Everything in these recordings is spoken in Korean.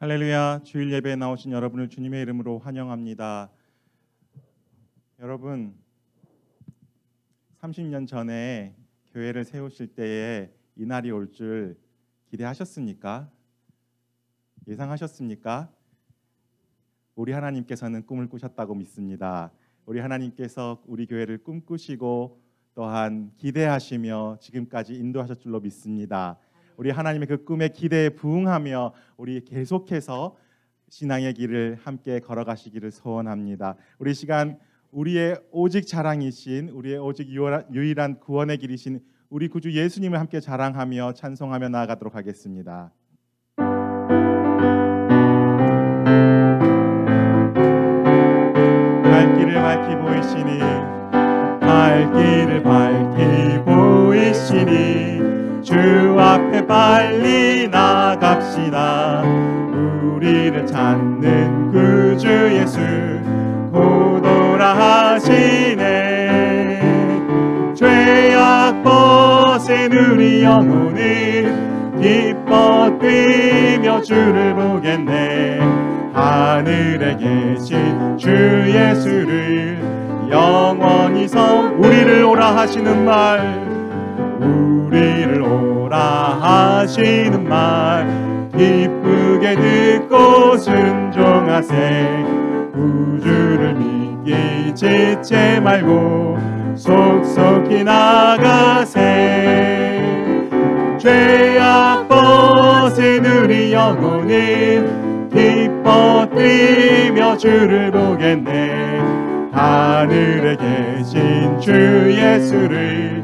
할렐루야. 주일 예배에 나오신 여러분을 주님의 이름으로 환영합니다. 여러분, 30년 전에 교회를 세우실 때에 이 날이 올 줄 기대하셨습니까? 예상하셨습니까? 우리 하나님께서는 꿈을 꾸셨다고 믿습니다. 우리 하나님께서 우리 교회를 꿈꾸시고 또한 기대하시며 지금까지 인도하실 줄로 믿습니다. 우리 하나님의 그 꿈의 기대에 부응하며 우리 계속해서 신앙의 길을 함께 걸어가시기를 소원합니다. 우리 시간 우리의 오직 자랑이신, 우리의 오직 유일한 구원의 길이신 우리 구주 예수님을 함께 자랑하며 찬송하며 나아가도록 하겠습니다. 갈 길을 밝히 보이시니, 갈 길을 밝히 보이시니 주 앞에 빨리 나갑시다. 우리를 찾는 구주 예수 곧 오라 하시네. 죄악 벗은 우리 영혼은 기뻐 뛰며 주를 보겠네. 하늘에 계신 주 예수를 영원히 우리를 오라 하시는 말, 우리를 오라 하시는 말 기쁘게 듣고 순종하세. 구주를 믿기 지체 말고 속속히 나가세. 죄악 벗은 우리 영혼은 기뻐 뛰며 주를 보겠네. 하늘에 계신 주 예수를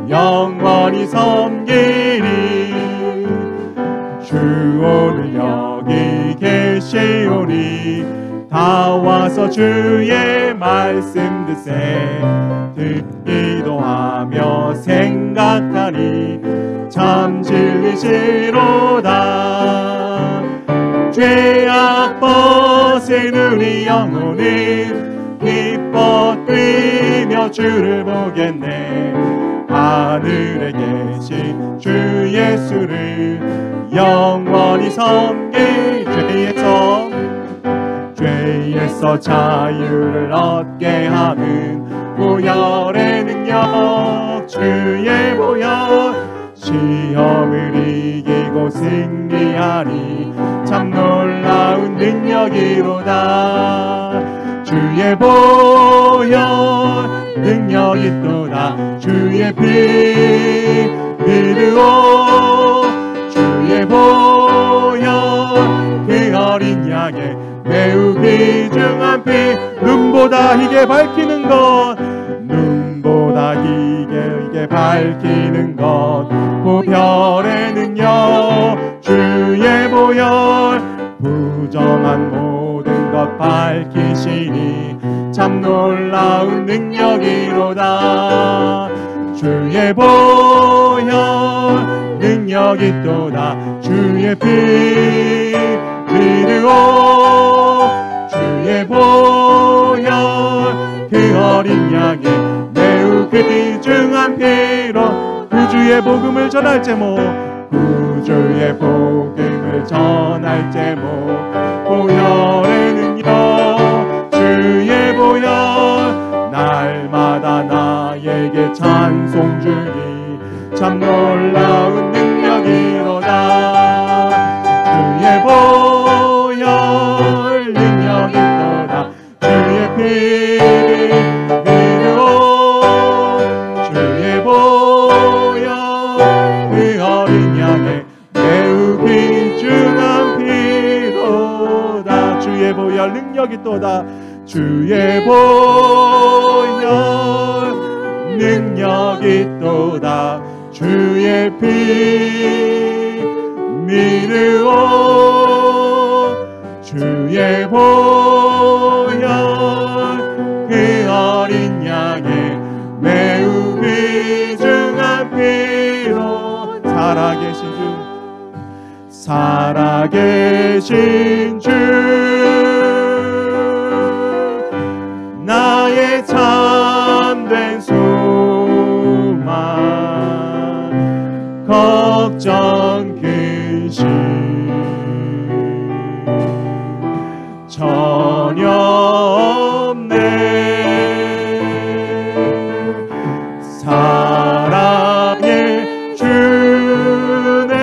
영원히 섬기리. 주 오늘 여기 계시오니 다 와서 주의 말씀 듣세. 듣기도 하며 생각하니 참 진리시로다. 죄악 벗은 우리 영혼은 기뻐 뛰며 주를 보겠네. 하늘에 계신 주 예수를 영원히 섬기. 죄에서 자유를 얻게 하는 보혈의 능력, 주의 보혈. 시험을 이기고 승리하니 참 놀라운 능력이로다. 주의 보혈 능력이 또다. 주의 피 믿으오. 주의 보혈 그 어린 양의 매우 귀중한 피. 눈보다 희게 밝히는 것, 눈보다 희게 밝히는 것. 보혈의 능력, 주의 보혈 부정한 모든 것 밝히시니 참 놀라운 능력이로다. 주의 보혈 능력이 또다. 주의 피 믿으오. 주의 보혈 그 어린 양의 매우 귀중한 피로 구주의 복음을 전할 제목, 구주의 복음을 전할 제목. 보혈의 능력, 주의 보혈 날마다 나에게 찬송 주니 참 놀라운 능력이로다. 주의 보혈 능력이 또다. 주의 피 믿으오. 주의 보혈 그 어린 양의 매우 귀중한 피로다. 주의 보혈 능력이 또다. 주의 보혈 능력이 또다. 주의 피 믿으오. 주의 보혈 그 어린 양의 매우 귀중한 피로. 살아계신 주, 살아계신 주 나의 참된 소망, 걱정 근심 전혀 없네. 사랑의 주네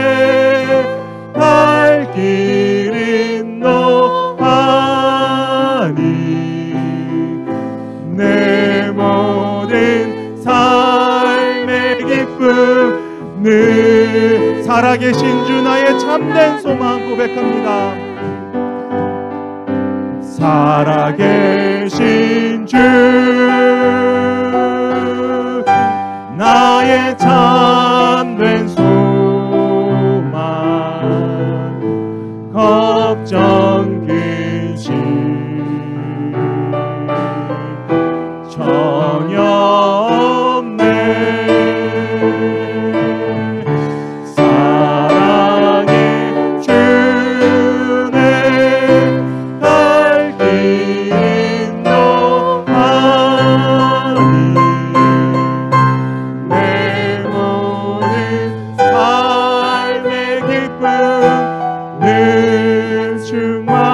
갈 길은 너하니 내 모든 삶의 기쁨 늘 살아계신 주 나의 참된 소망 고백합니다. 살아계신 주 나의 참된 소망 걱정 근심 전혀 없네. 사랑의 주네 갈 길은 너하니 내 모든 삶의 기쁨 늘 충만하네.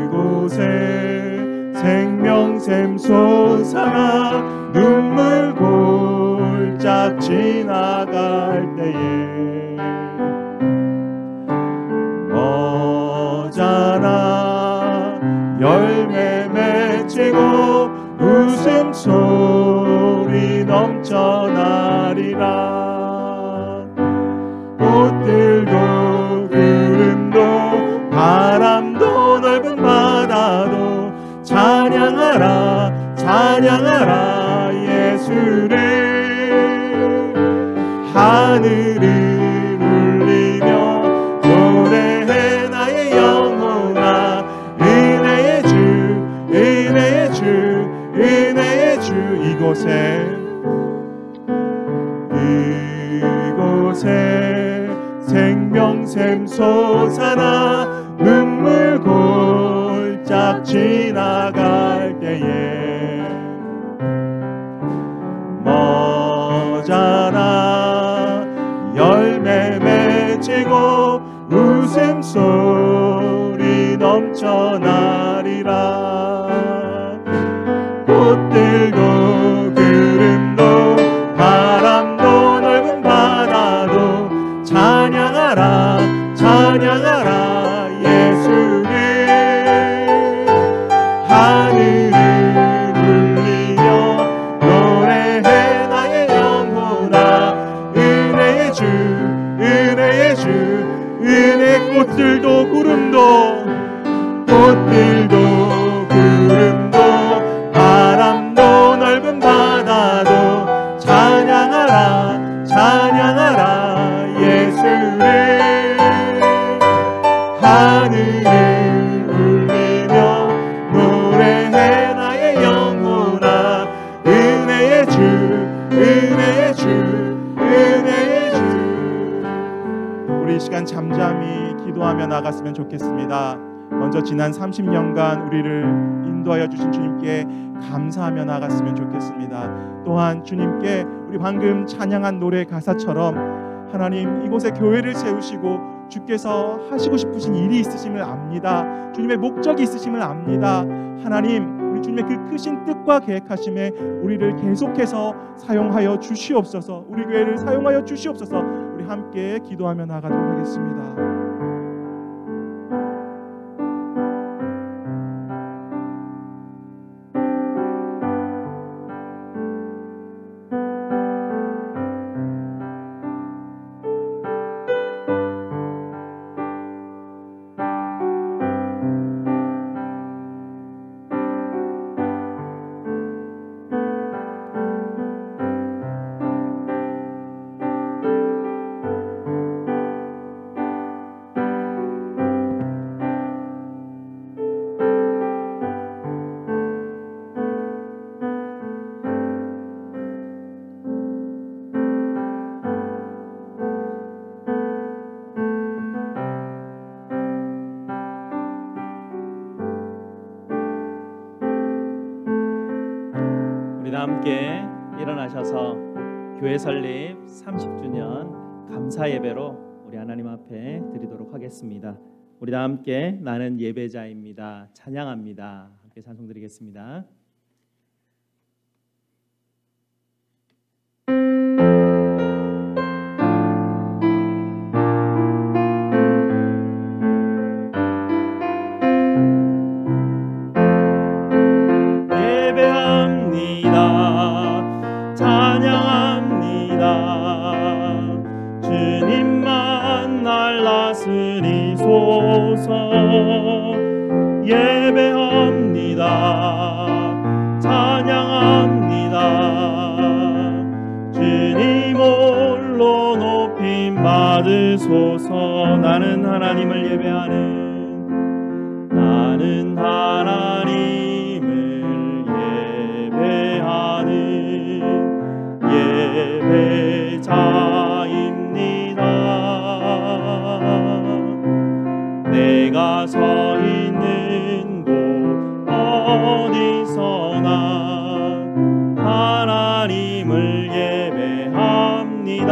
이곳에 생명샘 솟아나 눈물 골짝 지나갈 때에 너잖아 열매 맺히고 웃음소리 넘쳐나리라. 꽃들도 구름도 바람도 넓은 바다도 찬양하라 찬양하라 예수를. 하늘을 울리며 노래해 나의 영혼아 은혜의 주 은혜의 주 은혜의 주. 이곳에 생명샘 솟아나 눈물 골짝 지나갈 때에 머잖아 열매 맺히고 웃음소리 넘쳐나리라. 꽃들도 구름도 바람도 넓은 바다도 찬양하라 찬양하라 예수를. 하늘을 울리며 노래해 나의 영혼아 은혜의 주 은혜의 주 은혜. 꽃들도 구름도 바람도 넓은 바다도 찬양하라 찬양하라 예수를. 하늘을 울리며 노래해 나의 영혼아 은혜의 주 은혜의 주 은혜의 주. 우리 이 시간 잠잠히 기도하며 나갔으면 좋겠습니다. 먼저 지난 30년간 우리를 인도하여 주신 주님께 감사하며 나갔으면 좋겠습니다. 또한 주님께 우리 방금 찬양한 노래 가사처럼 하나님 이곳에 교회를 세우시고 주께서 하시고 싶으신 일이 있으심을 압니다. 주님의 목적이 있으심을 압니다. 하나님 우리 주님의 그 크신 뜻과 계획하심에 우리를 계속해서 사용하여 주시옵소서. 우리 교회를 사용하여 주시옵소서. 우리 함께 기도하며 나가도록 하겠습니다. 다 함께 일어나셔서 교회 설립 30주년 감사 예배로 우리 하나님 앞에 드리도록 하겠습니다. 우리 다 함께 나는 예배자입니다. 찬양합니다. 함께 찬송 드리겠습니다. 예배합니다. 찬양합니다. 주님 홀로 높임 받으소서. 나는 하나님을 예배하는 나는 하나님을 예배하는 예배자입니다. 내가 서 있는 곳 어디서나 하나님을 예배합니다.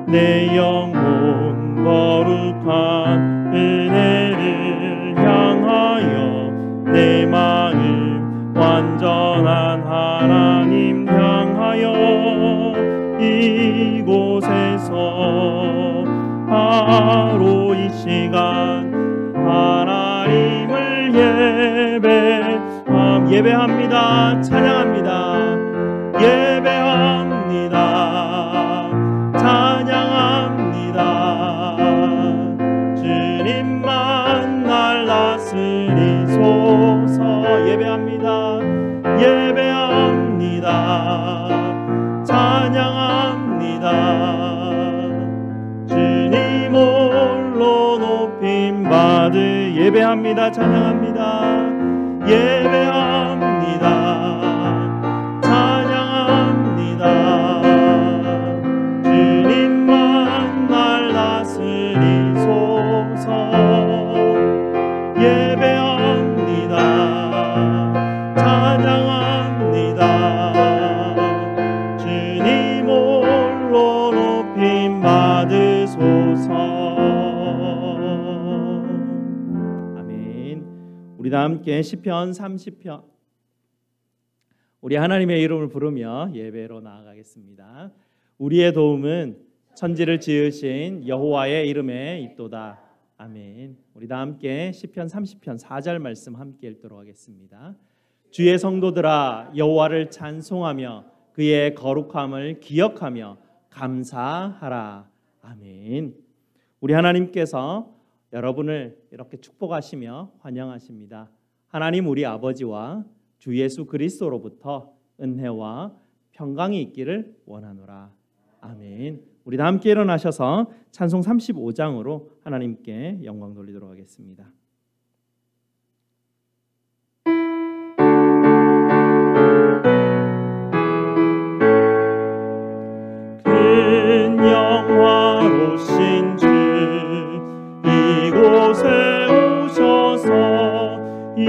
내 영혼 거룩한 은혜를 향하여 내 마음 완전한 하나님 향하여 이곳에서 바로 이 시간 하나님을 예배합니다. 찬양합니다. 예배합니다. 찬양합니다. 주님만 날 다스리소서. 예배합니다. 예배합니다. 찬양합니다. 주님 홀로 높임 받으 예배합니다. 찬양합니다. 예배합니다. 찬양합니다. 주님만 날 다스리소서. 예배합니다. 찬양합니다. 주님 홀로 높임 받으소서. 아멘. 우리 다 함께 시편 30편 우리 하나님의 이름을 부르며 예배로 나아가겠습니다. 우리의 도움은 천지를 지으신 여호와의 이름에 있도다. 아멘. 우리 다 함께 시편 30편 4절 말씀 함께 읽도록 하겠습니다. 주의 성도들아 여호와를 찬송하며 그의 거룩함을 기억하며 감사하라. 아멘. 우리 하나님께서 여러분을 이렇게 축복하시며 환영하십니다. 하나님 우리 아버지와 주 예수 그리스도로부터 은혜와 평강이 있기를 원하노라. 아멘. 우리 다 함께 일어나셔서 찬송 35장으로 하나님께 영광 돌리도록 하겠습니다. 큰 영화로신 주 이곳에 오셔서 이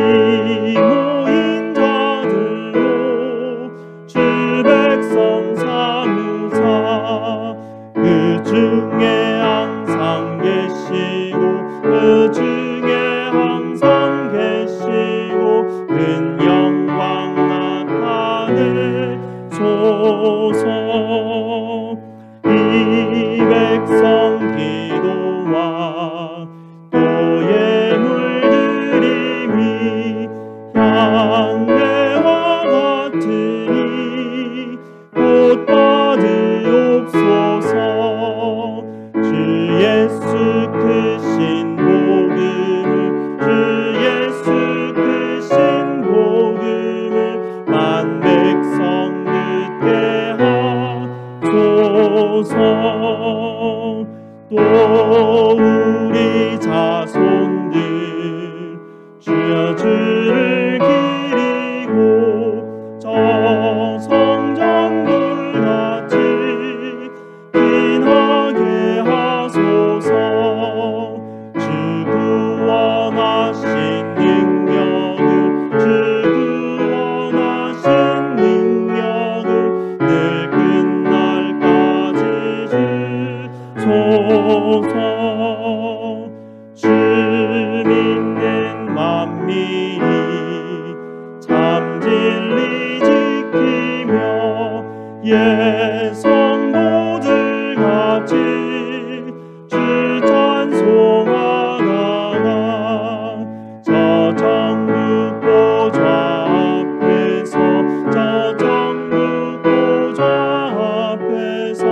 모인 자들로 주 백성 삼으사 그 중에 항상 계시고 그 중에 항상 계시고 큰 영광 나타내소서. 이 백성 기도와 또 예물드림이 향내와 같으니 곧 받으옵소서. 주 예수 크신 복을 주 믿는 만민이 참 진리 지키며 성도들 같이 주 찬송하다가 저 천국 보좌 앞에서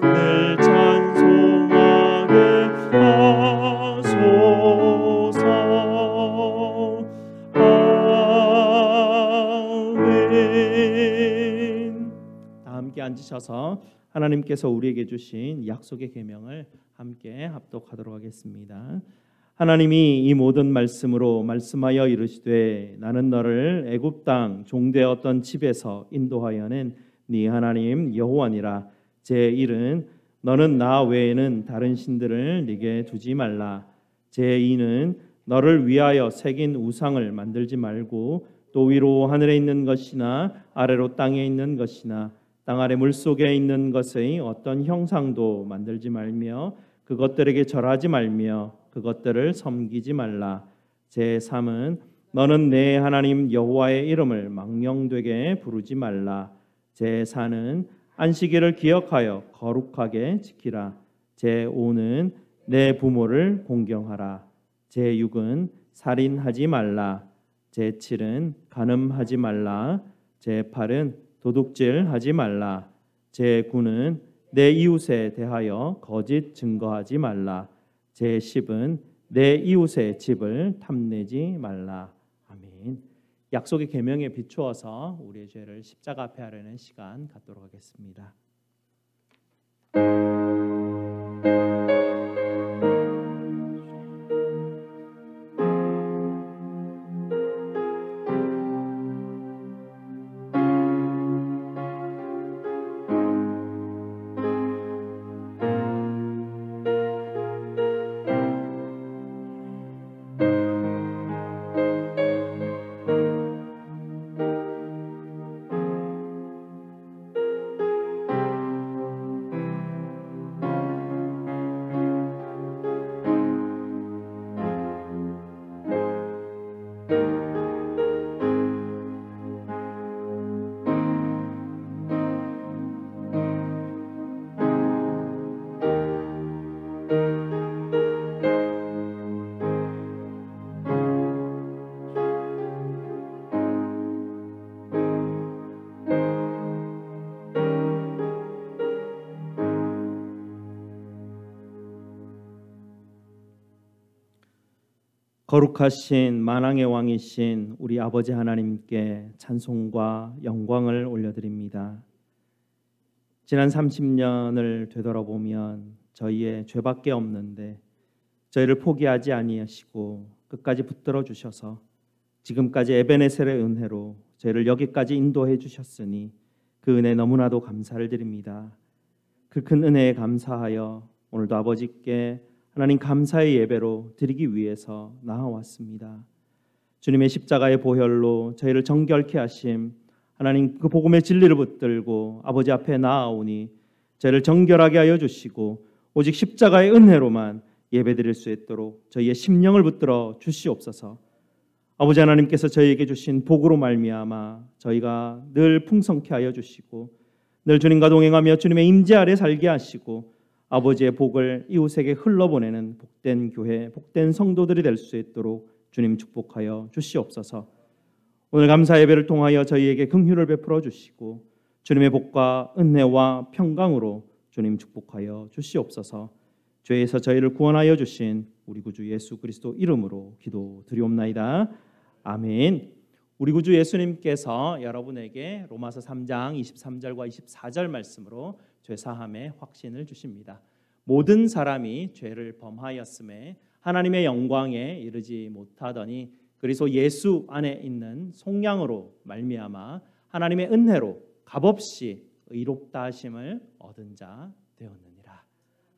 늘 찬송하게 하소서. 아멘. 다 함께 앉으셔서 하나님께서 우리에게 주신 약속의 계명을 함께 합독하도록 하겠습니다. 하나님이 이 모든 말씀으로 말씀하여 이르시되 나는 너를 애굽 땅 종되었던 집에서 인도하여낸 네 하나님 여호와니라. 제1은 너는 나 외에는 다른 신들을 네게 두지 말라. 제2는 너를 위하여 새긴 우상을 만들지 말고 또 위로 하늘에 있는 것이나 아래로 땅에 있는 것이나 땅 아래 물속에 있는 것의 어떤 형상도 만들지 말며 그것들에게 절하지 말며 그것들을 섬기지 말라. 제3은 너는 내 하나님 여호와의 이름을 망령되게 부르지 말라. 제4는 안식일을 기억하여 거룩하게 지키라. 제5는 내 부모를 공경하라. 제6은 살인하지 말라. 제7은 간음하지 말라. 제8은 도둑질하지 말라. 제9는 내 이웃에 대하여 거짓 증거하지 말라. 제10은 내 이웃의 집을 탐내지 말라. 아멘. 약속의 계명에 비추어서 우리의 죄를 십자가 앞에 하려는 시간 갖도록 하겠습니다. 거룩하신 만왕의 왕이신 우리 아버지 하나님께 찬송과 영광을 올려드립니다. 지난 30년을 되돌아보면 저희의 죄밖에 없는데 저희를 포기하지 아니하시고 끝까지 붙들어 주셔서 지금까지 에베네셀의 은혜로 저희를 여기까지 인도해 주셨으니 그 은혜 너무나도 감사를 드립니다. 그 큰 은혜에 감사하여 오늘도 아버지께 하나님 감사의 예배로 드리기 위해서 나아왔습니다. 주님의 십자가의 보혈로 저희를 정결케 하심, 하나님 그 복음의 진리를 붙들고 아버지 앞에 나아오니 저희를 정결하게 하여 주시고 오직 십자가의 은혜로만 예배드릴 수 있도록 저희의 심령을 붙들어 주시옵소서. 아버지 하나님께서 저희에게 주신 복으로 말미암아 저희가 늘 풍성케 하여 주시고 늘 주님과 동행하며 주님의 임재 아래 살게 하시고 아버지의 복을 이웃에게 흘러보내는 복된 교회, 복된 성도들이 될 수 있도록 주님 축복하여 주시옵소서. 오늘 감사 예배를 통하여 저희에게 긍휼을 베풀어 주시고 주님의 복과 은혜와 평강으로 주님 축복하여 주시옵소서. 죄에서 저희를 구원하여 주신 우리 구주 예수 그리스도 이름으로 기도드리옵나이다. 아멘. 우리 구주 예수님께서 여러분에게 로마서 3장 23절과 24절 말씀으로 죄사함의 확신을 주십니다. 모든 사람이 죄를 범하였음에 하나님의 영광에 이르지 못하더니 그리스도 예수 안에 있는 속량으로 말미암아 하나님의 은혜로 값없이 의롭다 하심을 얻은 자 되었느니라.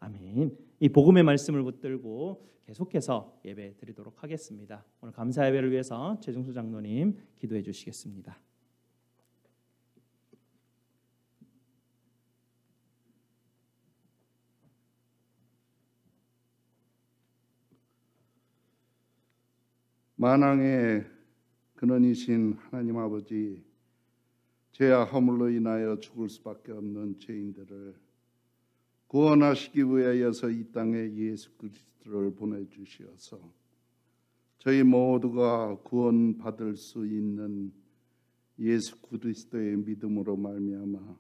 아멘. 이 복음의 말씀을 붙들고 계속해서 예배 드리도록 하겠습니다. 오늘 감사 예배를 위해서 최종수 장로님 기도해 주시겠습니다. 만왕의 근원이신 하나님 아버지, 죄와 허물로 인하여 죽을 수밖에 없는 죄인들을 구원하시기 위하여서 이 땅에 예수 그리스도를 보내주시어서 저희 모두가 구원받을 수 있는 예수 그리스도의 믿음으로 말미암아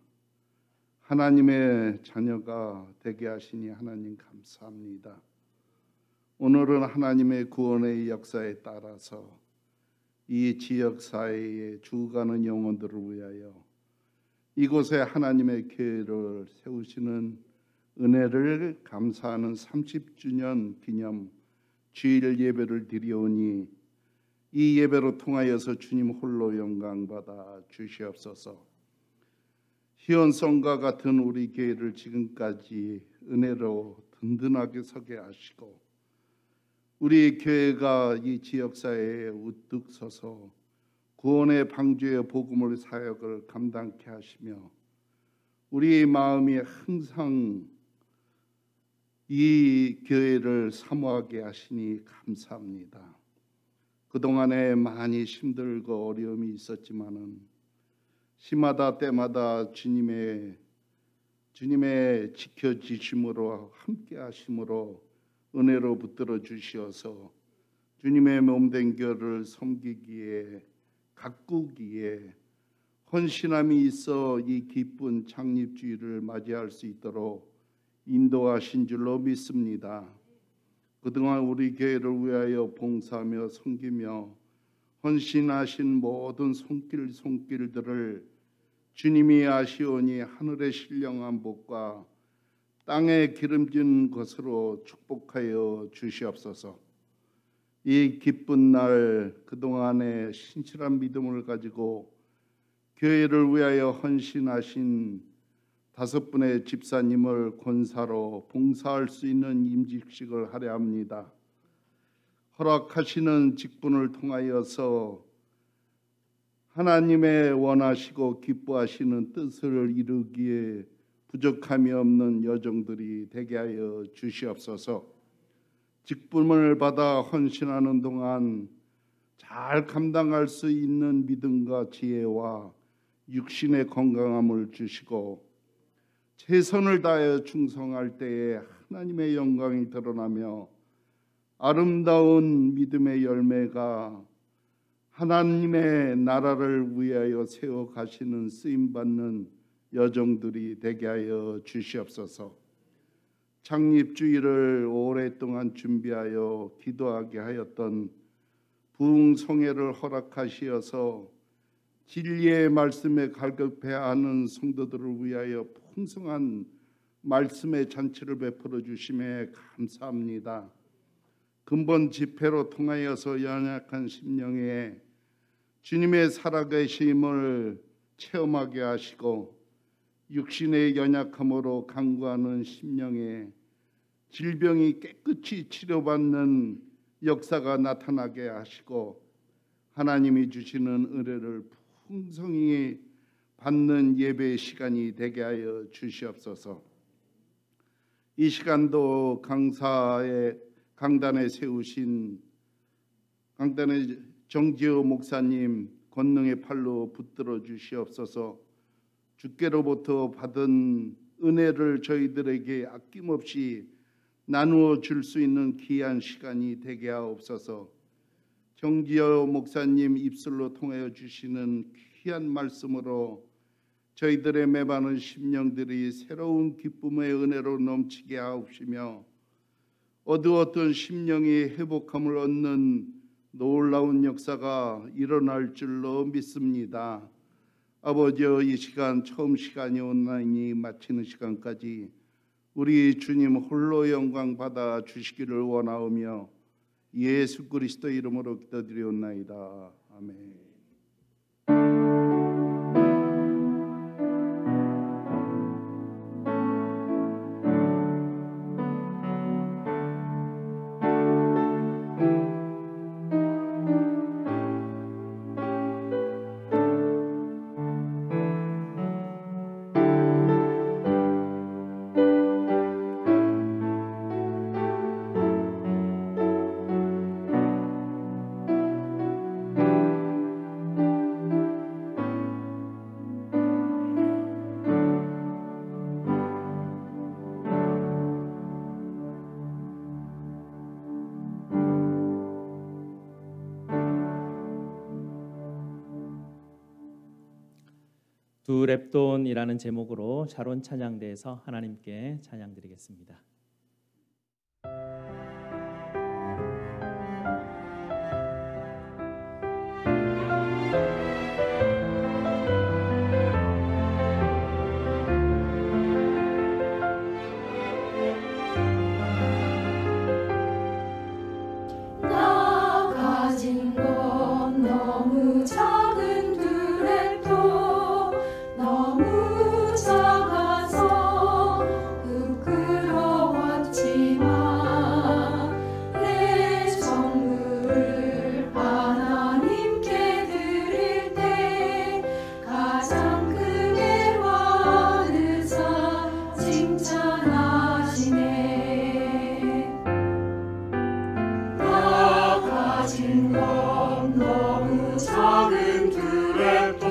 하나님의 자녀가 되게 하시니 하나님 감사합니다. 오늘은 하나님의 구원의 역사에 따라서 이 지역 사회에 죽어가는 영혼들을 위하여 이곳에 하나님의 교회를 세우시는 은혜를 감사하는 30주년 기념 주일 예배를 드리오니 이 예배로 통하여서 주님 홀로 영광받아 주시옵소서. 희원성과 같은 우리 교회를 지금까지 은혜로 든든하게 서게 하시고 우리 교회가 이 지역사회에 우뚝 서서 구원의 방주의 복음의 사역을 감당케 하시며 우리 마음이 항상 이 교회를 사모하게 하시니 감사합니다. 그동안에 많이 힘들고 어려움이 있었지만은 시마다 때마다 주님의 지켜주심으로 함께 하심으로 은혜로 붙들어 주시어서 주님의 몸된 교회를 섬기기에 가꾸기에 헌신함이 있어 이 기쁜 창립주의를 맞이할 수 있도록 인도하신 줄로 믿습니다. 그동안 우리 교회를 위하여 봉사하며 섬기며 헌신하신 모든 손길들을 주님이 아시오니 하늘의 신령한 복과 땅에 기름진 것으로 축복하여 주시옵소서. 이 기쁜 날 그동안의 신실한 믿음을 가지고 교회를 위하여 헌신하신 5분의 집사님을 권사로 봉사할 수 있는 임직식을 하려 합니다. 허락하시는 직분을 통하여서 하나님의 원하시고 기뻐하시는 뜻을 이루기에 부족함이 없는 여정들이 되게 하여 주시옵소서. 직분을 받아 헌신하는 동안 잘 감당할 수 있는 믿음과 지혜와 육신의 건강함을 주시고 최선을 다하여 충성할 때에 하나님의 영광이 드러나며 아름다운 믿음의 열매가 하나님의 나라를 위하여 세워 가시는 쓰임받는 여정들이 되게 하여 주시옵소서. 창립주의를 오랫동안 준비하여 기도하게 하였던 부흥성회를 허락하시어서 진리의 말씀에 갈급해야 하는 성도들을 위하여 풍성한 말씀의 잔치를 베풀어 주심에 감사합니다. 근본 집회로 통하여서 연약한 심령에 주님의 살아계심을 체험하게 하시고 육신의 연약함으로 간구하는 심령에 질병이 깨끗이 치료받는 역사가 나타나게 하시고 하나님이 주시는 은혜를 풍성히 받는 예배의 시간이 되게 하여 주시옵소서. 이 시간도 강단에 세우신 강단의 정지호 목사님 권능의 팔로 붙들어 주시옵소서. 주께로부터 받은 은혜를 저희들에게 아낌없이 나누어 줄 수 있는 귀한 시간이 되게 하옵소서. 정지호 목사님 입술로 통하여 주시는 귀한 말씀으로 저희들의 메마른 심령들이 새로운 기쁨의 은혜로 넘치게 하옵시며 어두웠던 심령이 회복함을 얻는 놀라운 역사가 일어날 줄로 믿습니다. 아버지여, 이 시간 처음 시간이 온나니 마치는 시간까지 우리 주님 홀로 영광 받아 주시기를 원하오며 예수 그리스도 이름으로 기도드리옵나이다. 아멘. 주 랩돈이라는 제목으로 샤론 찬양대에서 하나님께 찬양드리겠습니다. 나 가진 건 너무 작은 두랩도 너무 작아서 부끄러웠지만 내 선물을 하나님께 드릴 때 가장 크게 받으사 칭찬하시네. 나 가진 건 너무 작은 두랩도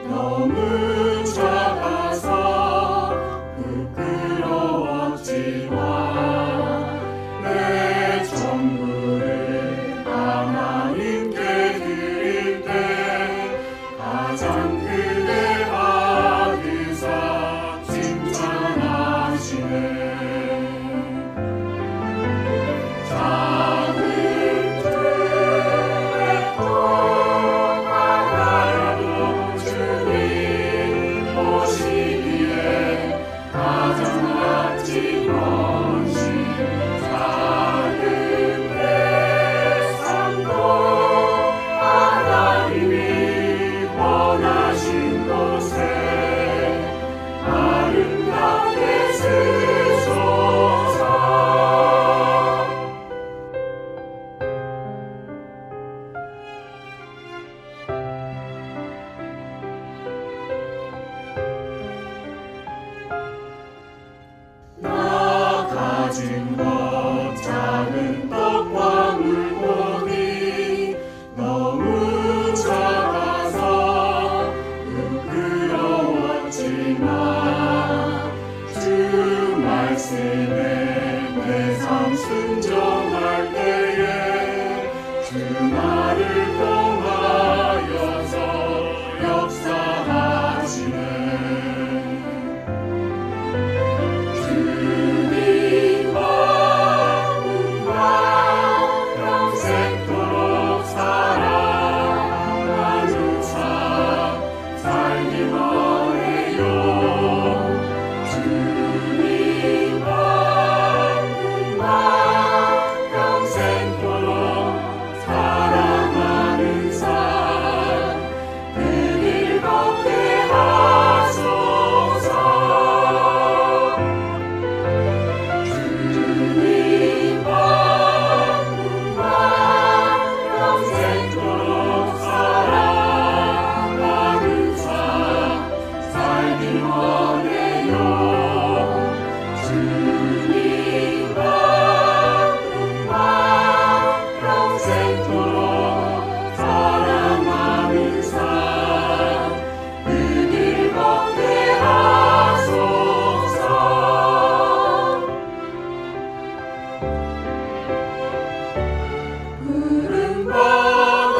너무 작아서 부끄러웠지만 내 전부를 하나님께 드릴 때 가장 크게 받으사 칭찬하시네. 작은 두랩도 하나라도 주님 보시기에 가장 아찔 것이 작은 배상도 하나님이 원하신 곳에 아름답게 쓰소서. 나 가진 것 작은 떡과 물고기 너무 작아서 부끄러웠지만 주 말씀에 내 삶 순종할 때에 주 나를 통하여서 역사하시네. 주님과 평생토록 사랑하는 삶 살기 원해요. 주님과 평생토록 사랑하는 삶 그 길 걷게 하소서. 주님과 평생토록 사랑하는 삶 살기 원해요. 주님과 평생토록 사랑하는 삶 그 길 걷게 하소서. 푸른 바다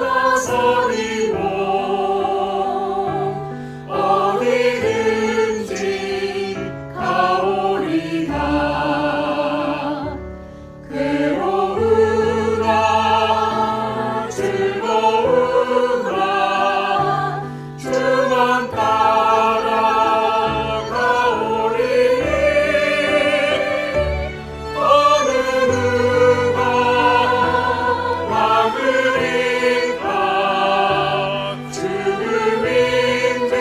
나서리고 어디든지 가오리가 괴로우나 즐거우나 주만 따라가오리니 어느 누가 막으리까 죽음인들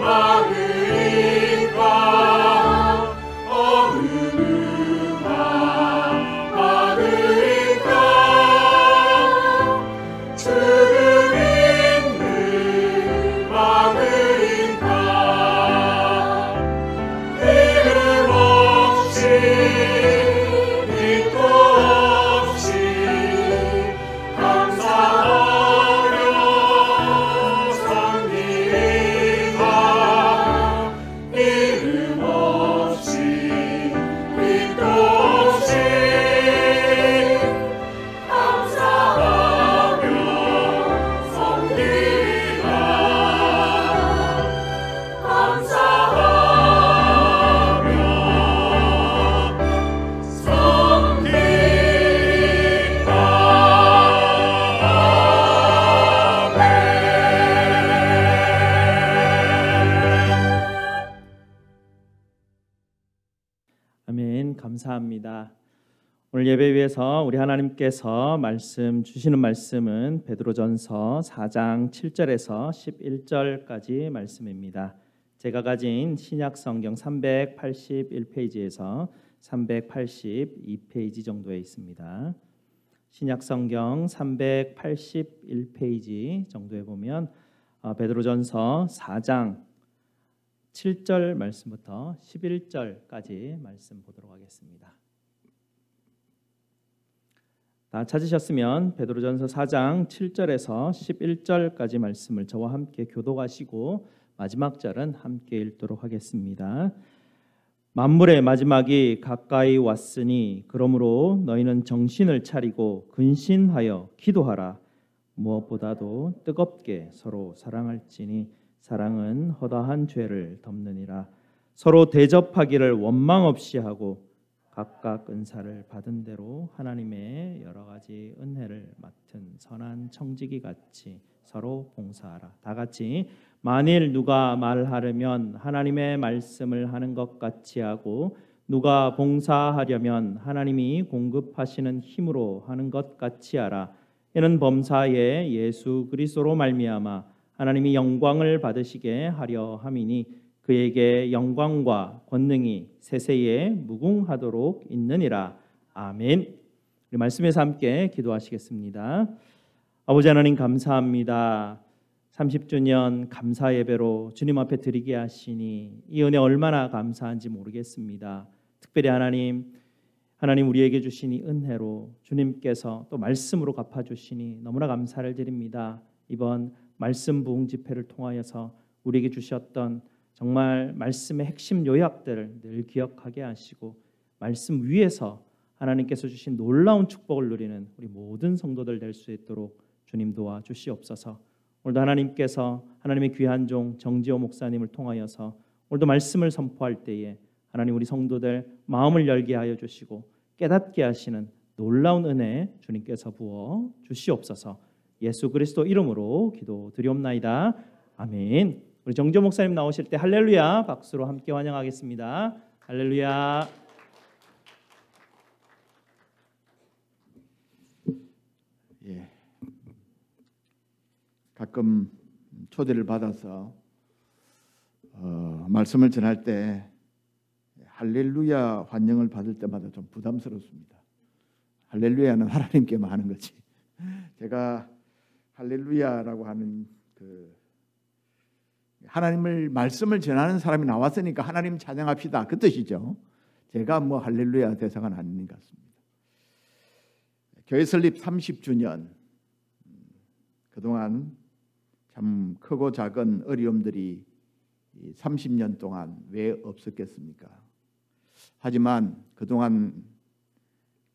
막으리까 어느 누가 막으리까 죽음인들 막으리까 이름 없이 빛도 없이 감사하며 섬기리라. 이름 없이 빛도 아멘. 감사합니다. 오늘 예배 위해서 우리 하나님께서 말씀 주시는 말씀은 베드로전서 4장 7절에서 11절까지 말씀입니다. 제가 가진 신약 성경 381페이지에서 382페이지 정도에 있습니다. 신약 성경 381페이지 정도에 보면 베드로전서 4장 7절 말씀부터 11절까지 말씀 보도록 하겠습니다. 다 찾으셨으면 베드로전서 4장 7절에서 11절까지 말씀을 저와 함께 교독하시고 마지막 절은 함께 읽도록 하겠습니다. 만물의 마지막이 가까이 왔으니 그러므로 너희는 정신을 차리고 근신하여 기도하라. 무엇보다도 뜨겁게 서로 사랑할지니 사랑은 허다한 죄를 덮느니라. 서로 대접하기를 원망 없이 하고 각각 은사를 받은 대로 하나님의 여러 가지 은혜를 맡은 선한 청지기 같이 서로 봉사하라. 다 같이 만일 누가 말하려면 하나님의 말씀을 하는 것 같이 하고 누가 봉사하려면 하나님이 공급하시는 힘으로 하는 것 같이 하라. 이는 범사에 예수 그리스도로 말미암아 하나님이 영광을 받으시게 하려 함이니 그에게 영광과 권능이 세세에 무궁하도록 있느니라. 아멘. 우리 말씀에서 함께 기도하시겠습니다. 아버지 하나님 감사합니다. 30주년 감사 예배로 주님 앞에 드리게 하시니 이 은혜 얼마나 감사한지 모르겠습니다. 특별히 하나님 우리에게 주신 이 은혜로 주님께서 또 말씀으로 갚아주시니 너무나 감사를 드립니다. 이번 말씀 부흥 집회를 통하여서 우리에게 주셨던 정말 말씀의 핵심 요약들을 늘 기억하게 하시고 말씀 위에서 하나님께서 주신 놀라운 축복을 누리는 우리 모든 성도들 될 수 있도록 주님 도와주시옵소서. 오늘도 하나님께서 하나님의 귀한 종 정지호 목사님을 통하여서 오늘도 말씀을 선포할 때에 하나님 우리 성도들 마음을 열게 하여 주시고 깨닫게 하시는 놀라운 은혜 주님께서 부어 주시옵소서. 예수 그리스도 이름으로 기도드리옵나이다. 아멘. 우리 정지호 목사님 나오실 때 할렐루야 박수로 함께 환영하겠습니다. 할렐루야. 예. 가끔 초대를 받아서 말씀을 전할 때 할렐루야 환영을 받을 때마다 좀 부담스럽습니다. 할렐루야는 하나님께만 하는 거지. 제가 할렐루야라고 하는 그 하나님을 말씀을 전하는 사람이 나왔으니까 하나님 찬양합시다 그 뜻이죠. 제가 뭐 할렐루야 대상은 아닌 것 같습니다. 교회 설립 30주년 그동안 참 크고 작은 어려움들이 30년 동안 왜 없었겠습니까? 하지만 그동안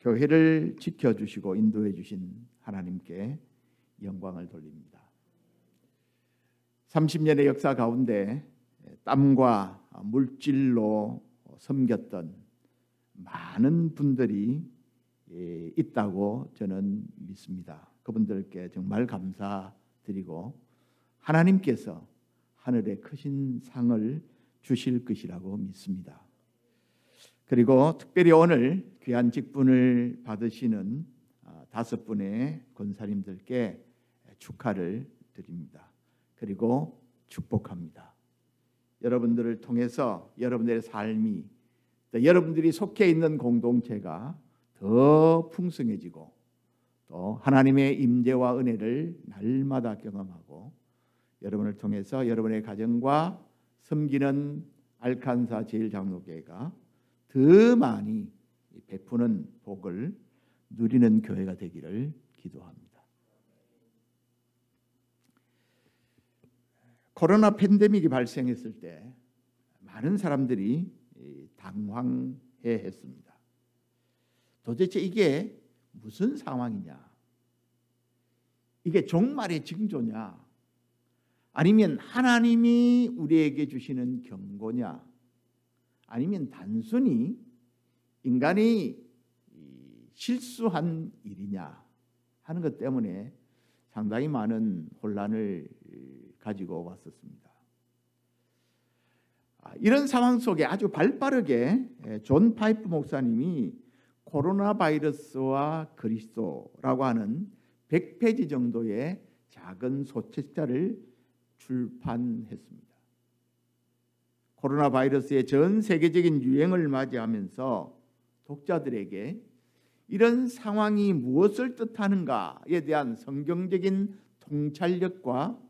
교회를 지켜주시고 인도해 주신 하나님께 영광을 돌립니다. 30년의 역사 가운데 땀과 물질로 섬겼던 많은 분들이 있다고 저는 믿습니다. 그분들께 정말 감사드리고 하나님께서 하늘에 크신 상을 주실 것이라고 믿습니다. 그리고 특별히 오늘 귀한 직분을 받으시는 5분의 권사님들께 축하를 드립니다. 그리고 축복합니다. 여러분들을 통해서 여러분들의 삶이 또 여러분들이 속해 있는 공동체가 더 풍성해지고 또 하나님의 임재와 은혜를 날마다 경험하고 여러분을 통해서 여러분의 가정과 섬기는 알칸사 제일장로교회가 더 많이 베푸는 복을 누리는 교회가 되기를 기도합니다. 코로나 팬데믹이 발생했을 때 많은 사람들이 당황해했습니다. 도대체 이게 무슨 상황이냐? 이게 종말의 징조냐? 아니면 하나님이 우리에게 주시는 경고냐? 아니면 단순히 인간이 실수한 일이냐 하는 것 때문에 상당히 많은 혼란을 가지고 왔었습니다. 이런 상황 속에 아주 발빠르게 존 파이프 목사님이 코로나 바이러스와 그리스도라고 하는 100페이지 정도의 작은 소책자를 출판했습니다. 코로나 바이러스의 전 세계적인 유행을 맞이하면서 독자들에게 이런 상황이 무엇을 뜻하는가에 대한 성경적인 통찰력과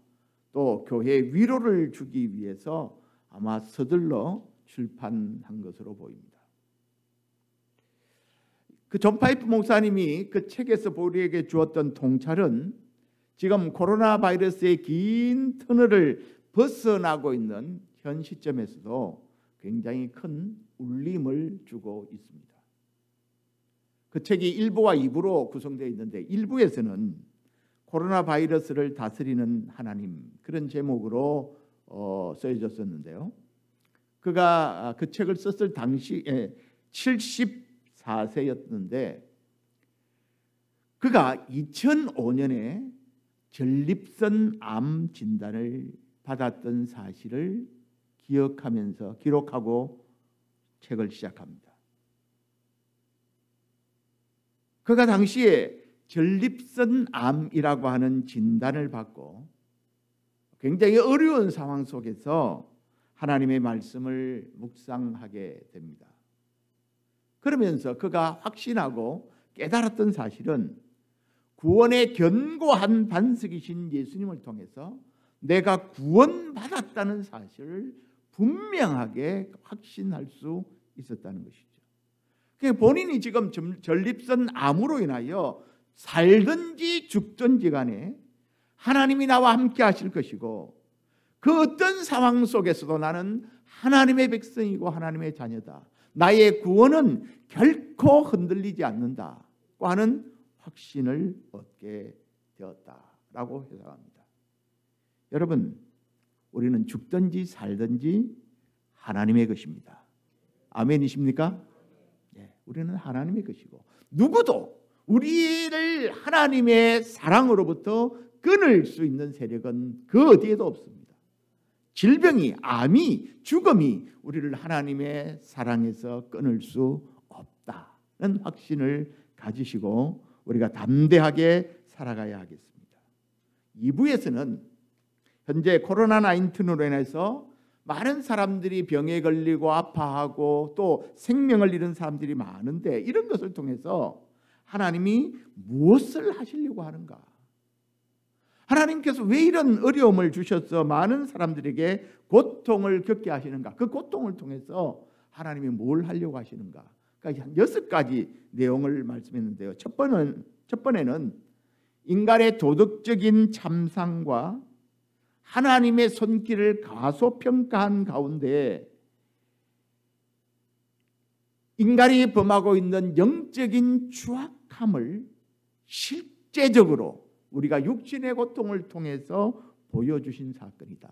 또 교회에 위로를 주기 위해서 아마 서둘러 출판한 것으로 보입니다. 그 존 파이프 목사님이 그 책에서 우리에게 주었던 통찰은 지금 코로나 바이러스의 긴 터널을 벗어나고 있는 현 시점에서도 굉장히 큰 울림을 주고 있습니다. 그 책이 1부와 2부로 구성되어 있는데 1부에서는 코로나 바이러스를 다스리는 하나님 그런 제목으로 써졌었는데요. 그가 그 책을 썼을 당시에 74세였는데 그가 2005년에 전립선 암 진단을 받았던 사실을 기억하면서 기록하고 책을 시작합니다. 그가 당시에 전립선 암이라고 하는 진단을 받고 굉장히 어려운 상황 속에서 하나님의 말씀을 묵상하게 됩니다. 그러면서 그가 확신하고 깨달았던 사실은 구원의 견고한 반석이신 예수님을 통해서 내가 구원받았다는 사실을 분명하게 확신할 수 있었다는 것이죠. 본인이 지금 전립선 암으로 인하여 살든지 죽든지 간에 하나님이 나와 함께 하실 것이고 그 어떤 상황 속에서도 나는 하나님의 백성이고 하나님의 자녀다. 나의 구원은 결코 흔들리지 않는다고 하는 확신을 얻게 되었다라고 해석합니다. 여러분, 우리는 죽든지 살든지 하나님의 것입니다. 아멘이십니까? 네, 우리는 하나님의 것이고 누구도 우리를 하나님의 사랑으로부터 끊을 수 있는 세력은 그 어디에도 없습니다. 질병이, 암이, 죽음이 우리를 하나님의 사랑에서 끊을 수 없다는 확신을 가지시고 우리가 담대하게 살아가야 하겠습니다. 2부에서는 현재 코로나19로 인해서 많은 사람들이 병에 걸리고 아파하고 또 생명을 잃은 사람들이 많은데 이런 것을 통해서 하나님이 무엇을 하시려고 하는가? 하나님께서 왜 이런 어려움을 주셔서 많은 사람들에게 고통을 겪게 하시는가? 그 고통을 통해서 하나님이 뭘 하려고 하시는가? 그러니까 한 6가지 내용을 말씀했는데요. 첫 번에는 인간의 도덕적인 참상과 하나님의 손길을 가소평가한 가운데 인간이 범하고 있는 영적인 추악함을 실제적으로 우리가 육신의 고통을 통해서 보여주신 사건이다.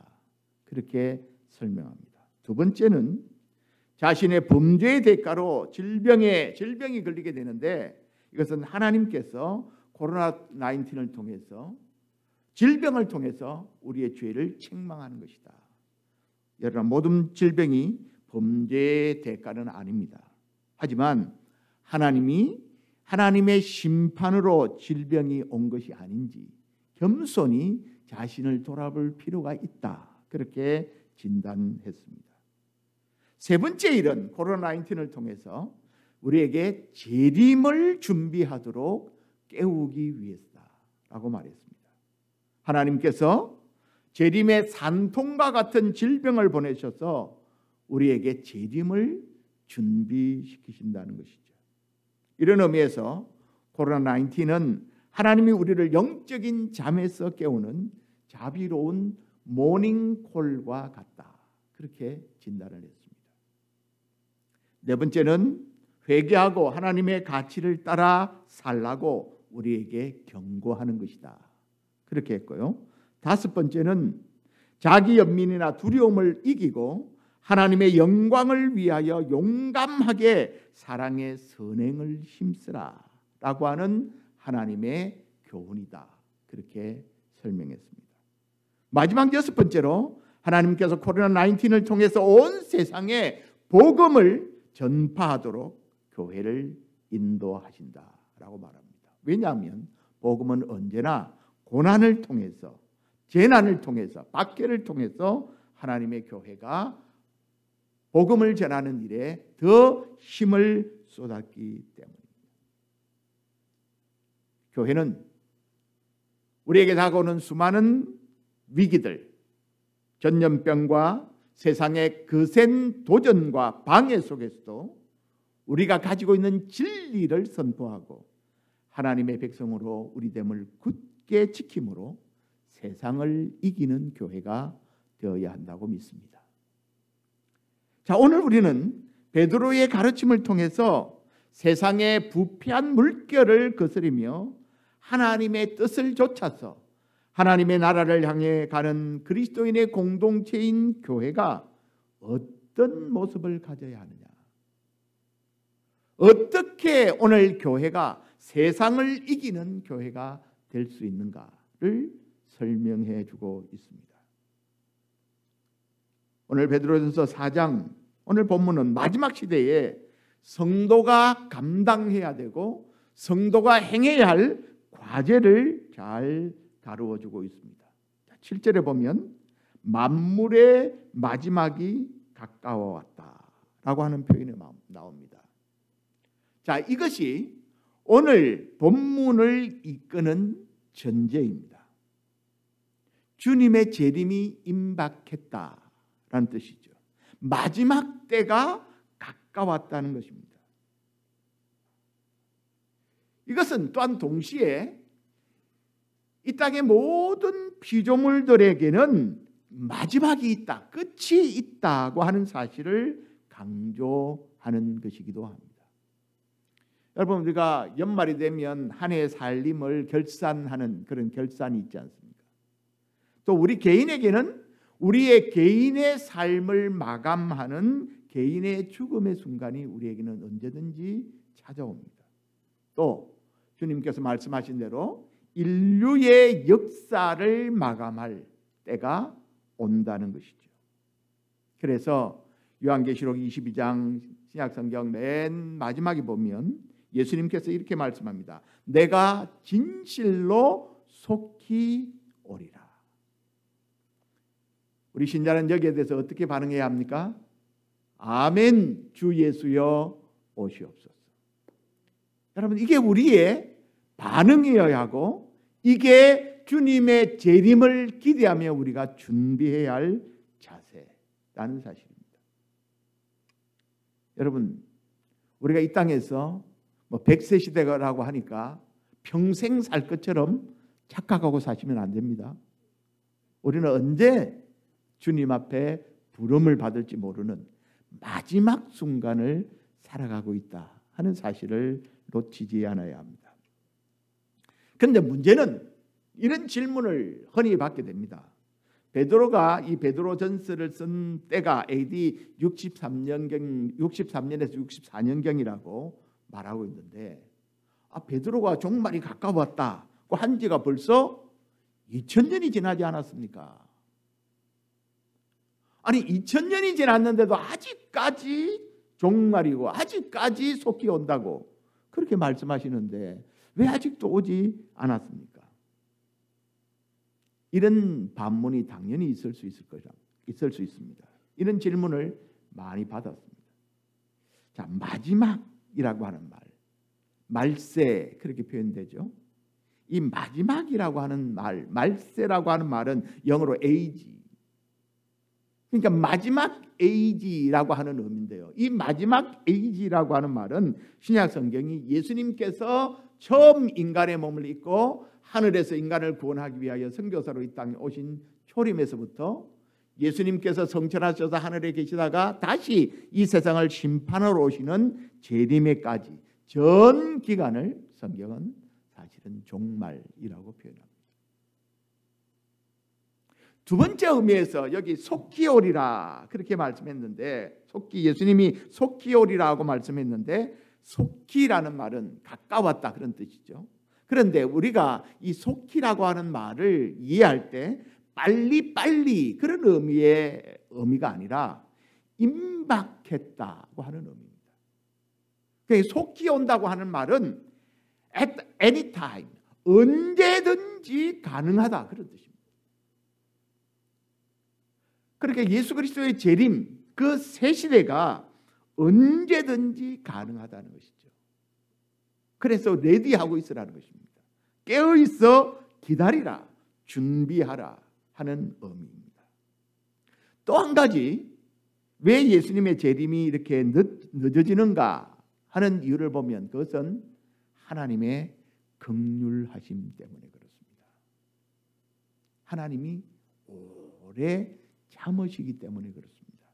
그렇게 설명합니다. 두 번째는 자신의 범죄의 대가로 질병이 걸리게 되는데 이것은 하나님께서 코로나19을 통해서 질병을 통해서 우리의 죄를 책망하는 것이다. 여러분, 모든 질병이 범죄의 대가는 아닙니다. 하지만 하나님의 심판으로 질병이 온 것이 아닌지 겸손히 자신을 돌아볼 필요가 있다. 그렇게 진단했습니다. 세 번째 일은 코로나19을 통해서 우리에게 재림을 준비하도록 깨우기 위해서다라고 말했습니다. 하나님께서 재림의 산통과 같은 질병을 보내셔서 우리에게 재림을 준비시키신다는 것이죠. 이런 의미에서 코로나19는 하나님이 우리를 영적인 잠에서 깨우는 자비로운 모닝콜과 같다. 그렇게 진단을 했습니다. 네 번째는 회개하고 하나님의 가치를 따라 살라고 우리에게 경고하는 것이다. 그렇게 했고요. 다섯 번째는 자기 연민이나 두려움을 이기고 하나님의 영광을 위하여 용감하게 사랑의 선행을 힘쓰라 라고 하는 하나님의 교훈이다. 그렇게 설명했습니다. 마지막 여섯 번째로 하나님께서 코로나19을 통해서 온 세상에 복음을 전파하도록 교회를 인도하신다라고 말합니다. 왜냐하면 복음은 언제나 고난을 통해서, 재난을 통해서, 박해를 통해서 하나님의 교회가 복음을 전하는 일에 더 힘을 쏟았기 때문입니다. 교회는 우리에게 다가오는 수많은 위기들, 전염병과 세상의 거센 도전과 방해 속에서도 우리가 가지고 있는 진리를 선포하고 하나님의 백성으로 우리됨을 굳게 지킴으로 세상을 이기는 교회가 되어야 한다고 믿습니다. 자, 오늘 우리는 베드로의 가르침을 통해서 세상의 부패한 물결을 거스리며 하나님의 뜻을 좇아서 하나님의 나라를 향해 가는 그리스도인의 공동체인 교회가 어떤 모습을 가져야 하느냐, 어떻게 오늘 교회가 세상을 이기는 교회가 될 수 있는가를 설명해 주고 있습니다. 오늘 베드로전서 4장, 오늘 본문은 마지막 시대에 성도가 감당해야 되고 성도가 행해야 할 과제를 잘 다루어 주고 있습니다. 7절에 보면 만물의 마지막이 가까워왔다라고 하는 표현이 나옵니다. 자, 이것이 오늘 본문을 이끄는 전제입니다. 주님의 재림이 임박했다라는 뜻이죠. 마지막 때가 가까웠다는 것입니다. 이것은 또한 동시에 이 땅의 모든 피조물들에게는 마지막이 있다, 끝이 있다고 하는 사실을 강조하는 것이기도 합니다. 여러분, 우리가 연말이 되면 한 해의 살림을 결산하는 그런 결산이 있지 않습니까? 또 우리 개인에게는 우리의 개인의 삶을 마감하는 개인의 죽음의 순간이 우리에게는 언제든지 찾아옵니다. 또 주님께서 말씀하신 대로 인류의 역사를 마감할 때가 온다는 것이죠. 그래서 요한계시록 22장 신약성경 맨 마지막에 보면 예수님께서 이렇게 말씀합니다. 내가 진실로 속히 오리라. 우리 신자는 여기에 대해서 어떻게 반응해야 합니까? 아멘, 주 예수여 오시옵소서. 여러분, 이게 우리의 반응이어야 하고 이게 주님의 재림을 기대하며 우리가 준비해야 할 자세라는 사실입니다. 여러분, 우리가 이 땅에서 100세 시대라고 하니까 평생 살 것처럼 착각하고 사시면 안 됩니다. 우리는 언제 주님 앞에 부름을 받을지 모르는 마지막 순간을 살아가고 있다 하는 사실을 놓치지 않아야 합니다. 그런데 문제는 이런 질문을 흔히 받게 됩니다. 베드로가 이 베드로전서를 쓴 때가 AD 63년에서 64년경이라고 말하고 있는데, 베드로가 종말이 가까웠다고 한 지가 벌써 2000년이 지나지 않았습니까? 아니, 2000년이 지났는데도 아직까지 종말이고 아직까지 속히 온다고 그렇게 말씀하시는데 왜 아직도 오지 않았습니까? 이런 반문이 당연히 있을 수 있습니다. 이런 질문을 많이 받았습니다. 자, 마지막이라고 하는 말, 말세 그렇게 표현되죠. 이 마지막이라고 하는 말, 말세라고 하는 말은 영어로 age, 그러니까 마지막 age라고 하는 의미인데요. 이 마지막 age라고 하는 말은 신약 성경이 예수님께서 처음 인간의 몸을 입고 하늘에서 인간을 구원하기 위하여 선교사로 이 땅에 오신 초림에서부터 예수님께서 성천하셔서 하늘에 계시다가 다시 이 세상을 심판하러 오시는 재림에까지 전 기간을 성경은 사실은 종말이라고 표현합니다. 두 번째 의미에서 여기 속히 오리라 그렇게 말씀했는데, 속히, 예수님이 속히 오리라고 말씀했는데 속히라는 말은 가까웠다 그런 뜻이죠. 그런데 우리가 이 속히라고 하는 말을 이해할 때 빨리 그런 의미가 아니라 임박했다고 하는 의미입니다. 속히 온다고 하는 말은 at any time, 언제든지 가능하다 그런 뜻입니다. 그러니까 예수 그리스도의 재림, 그 새 시대가 언제든지 가능하다는 것이죠. 그래서 레디하고 있으라는 것입니다. 깨어있어 기다리라, 준비하라 하는 의미입니다. 또 한 가지, 왜 예수님의 재림이 이렇게 늦어지는가 하는 이유를 보면 그것은 하나님의 긍휼하심 때문에 그렇습니다. 하나님이 오래 참으시기 때문에 그렇습니다.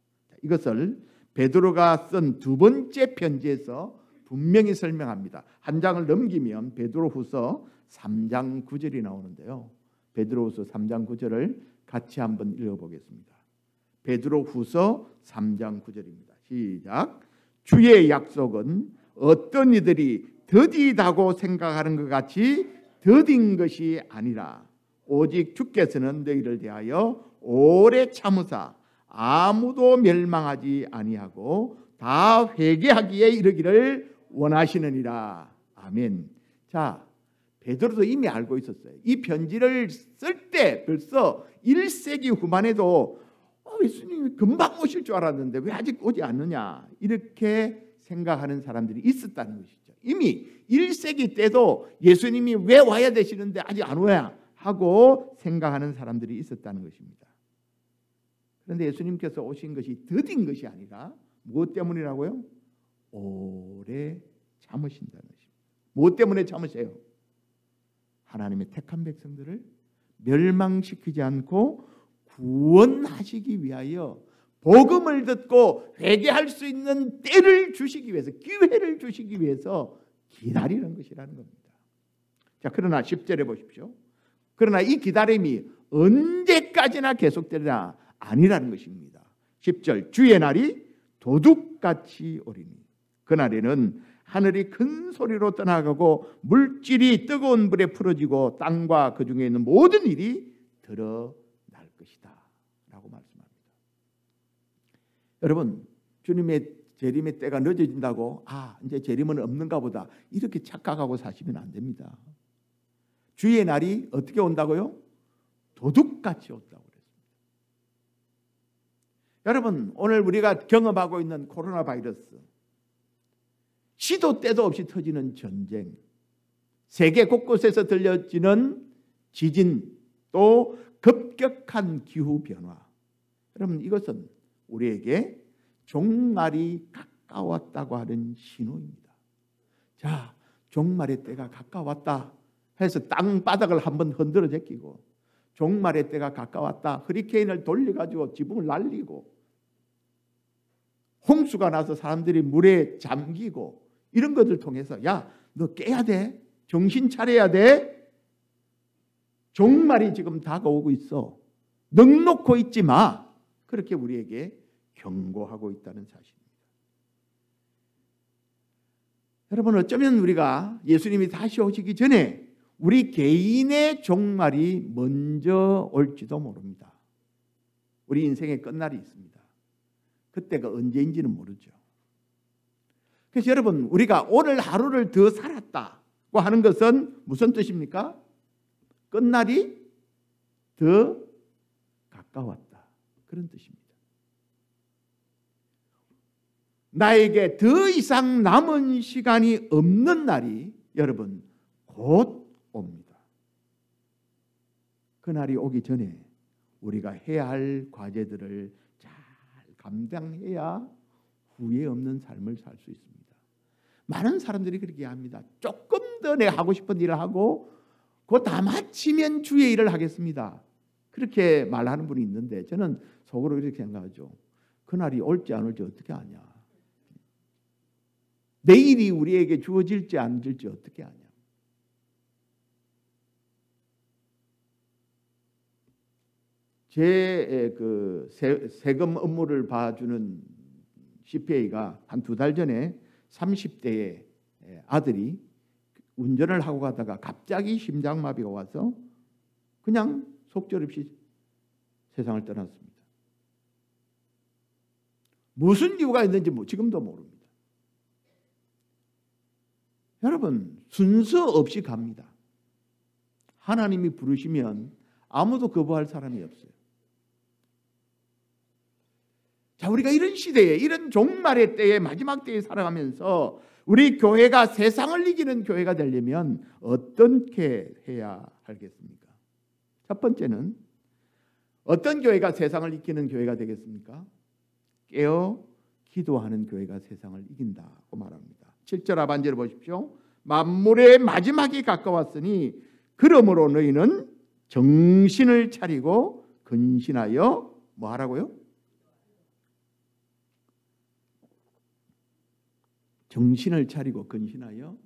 이것을 베드로가 쓴 두 번째 편지에서 분명히 설명합니다. 한 장을 넘기면 베드로후서 3장 9절이 나오는데요. 베드로후서 3장 9절을 같이 한번 읽어보겠습니다. 베드로후서 3장 9절입니다. 시작. 주의 약속은 어떤 이들이 더디다고 생각하는 것 같이 더딘 것이 아니라 오직 주께서는 너희를 대하여 오래 참으사 아무도 멸망하지 아니하고 다 회개하기에 이르기를 원하시느니라. 아멘. 자, 베드로도 이미 알고 있었어요. 이 편지를 쓸 때 벌써 1세기 후반에도 예수님이 금방 오실 줄 알았는데 왜 아직 오지 않느냐 이렇게 생각하는 사람들이 있었다는 것이죠. 이미 1세기 때도 예수님이 왜 와야 되시는데 아직 안 와야 하고 생각하는 사람들이 있었다는 것입니다. 그런데 예수님께서 오신 것이 더딘 것이 아니라 무엇 때문이라고요? 오래 참으신다는 것입니다. 무엇 때문에 참으세요? 하나님의 택한 백성들을 멸망시키지 않고 구원하시기 위하여 복음을 듣고 회개할 수 있는 때를 주시기 위해서, 기회를 주시기 위해서 기다리는 것이라는 겁니다. 자, 그러나 10절에 보십시오. 그러나 이 기다림이 언제까지나 계속되리라 아니라는 것입니다. 10절, 주의 날이 도둑같이 오리니 그날에는 하늘이 큰 소리로 떠나가고 물질이 뜨거운 불에 풀어지고 땅과 그 중에 있는 모든 일이 드러날 것이다 라고 말씀합니다. 여러분, 주님의 재림의 때가 늦어진다고 이제 재림은 없는가 보다 이렇게 착각하고 사시면 안 됩니다. 주의 날이 어떻게 온다고요? 도둑같이 온다고 그랬습니다. 여러분, 오늘 우리가 경험하고 있는 코로나 바이러스, 시도 때도 없이 터지는 전쟁, 세계 곳곳에서 들려지는 지진, 또 급격한 기후변화, 여러분 이것은 우리에게 종말이 가까웠다고 하는 신호입니다. 자, 종말의 때가 가까웠다 해서 땅바닥을 한번 흔들어 제끼고 종말의 때가 가까웠다, 허리케인을 돌려가지고 지붕을 날리고 홍수가 나서 사람들이 물에 잠기고 이런 것을 통해서 야, 너 깨야 돼, 정신 차려야 돼, 종말이 지금 다가오고 있어, 넉놓고 있지 마, 그렇게 우리에게 경고하고 있다는 사실입니다. 여러분, 어쩌면 우리가 예수님이 다시 오시기 전에 우리 개인의 종말이 먼저 올지도 모릅니다. 우리 인생의 끝날이 있습니다. 그때가 언제인지는 모르죠. 그래서 여러분, 우리가 오늘 하루를 더 살았다고 하는 것은 무슨 뜻입니까? 끝날이 더 가까웠다, 그런 뜻입니다. 나에게 더 이상 남은 시간이 없는 날이 여러분 곧 옵니다. 그날이 오기 전에 우리가 해야 할 과제들을 잘 감당해야 후회 없는 삶을 살 수 있습니다. 많은 사람들이 그렇게 합니다. 조금 더 내가 하고 싶은 일을 하고 그거 다 마치면 주의 일을 하겠습니다, 그렇게 말하는 분이 있는데 저는 속으로 이렇게 생각하죠. 그날이 올지 안 올지 어떻게 아냐? 내일이 우리에게 주어질지 안 줄지 어떻게 아냐? 제 세금 업무를 봐주는 CPA가 한 2달 전에 30대의 아들이 운전을 하고 가다가 갑자기 심장마비가 와서 그냥 속절없이 세상을 떠났습니다. 무슨 이유가 있는지 지금도 모릅니다. 여러분, 순서 없이 갑니다. 하나님이 부르시면 아무도 거부할 사람이 없어요. 자, 우리가 이런 시대에, 이런 종말의 때에, 마지막 때에 살아가면서 우리 교회가 세상을 이기는 교회가 되려면 어떻게 해야 하겠습니까? 첫 번째는 어떤 교회가 세상을 이기는 교회가 되겠습니까? 깨어 기도하는 교회가 세상을 이긴다고 말합니다. 7절 하반절을 보십시오. 만물의 마지막이 가까웠으니 그러므로 너희는 정신을 차리고 근신하여 뭐 하라고요? 정신을 차리고 근신하여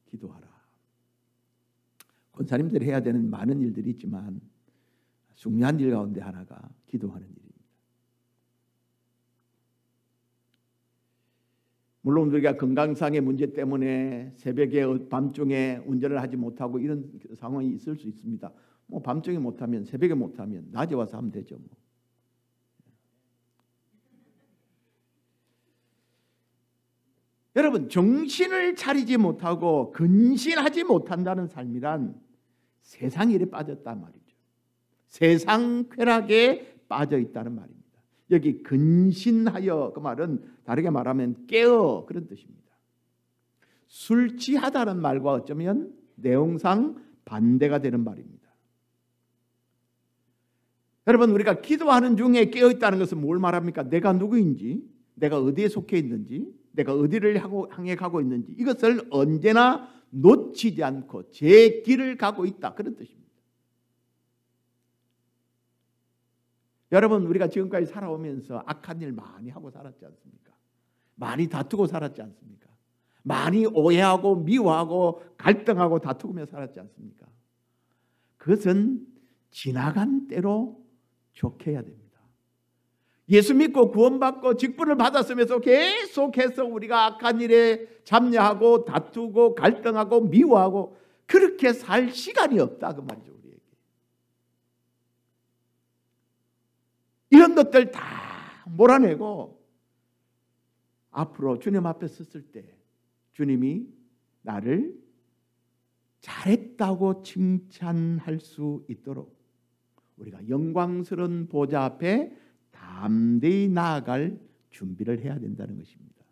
기도하라. 권사님들이 해야 되는 많은 일들이 있지만 중요한 일 가운데 하나가 기도하는 일입니다. 물론 우리가 건강상의 문제 때문에 새벽에 밤중에 운전을 하지 못하고 이런 상황이 있을 수 있습니다. 뭐 밤중에 못하면 새벽에 못하면 낮에 와서 하면 되죠. 뭐. 여러분, 정신을 차리지 못하고 근신하지 못한다는 삶이란 세상 일에 빠졌단 말이죠. 세상 쾌락에 빠져 있다는 말입니다. 여기 근신하여 그 말은 다르게 말하면 깨어 그런 뜻입니다. 술 취하다는 말과 어쩌면 내용상 반대가 되는 말입니다. 여러분, 우리가 기도하는 중에 깨어 있다는 것은 뭘 말합니까? 내가 누구인지, 내가 어디에 속해 있는지, 내가 어디를 향해 가고 있는지 이것을 언제나 놓치지 않고 제 길을 가고 있다 그런 뜻입니다. 여러분, 우리가 지금까지 살아오면서 악한 일 많이 하고 살았지 않습니까? 많이 다투고 살았지 않습니까? 많이 오해하고 미워하고 갈등하고 다투며 살았지 않습니까? 그것은 지나간 때로 족해야 됩니다. 예수 믿고 구원받고 직분을 받았으면서 계속해서 우리가 악한 일에 참여하고 다투고 갈등하고 미워하고 그렇게 살 시간이 없다 그 말이죠. 우리에게 이런 것들 다 몰아내고 앞으로 주님 앞에 섰을 때 주님이 나를 잘했다고 칭찬할 수 있도록 우리가 영광스러운 보좌 앞에 담대히 나아갈 준비를 해야 된다는 것입니다.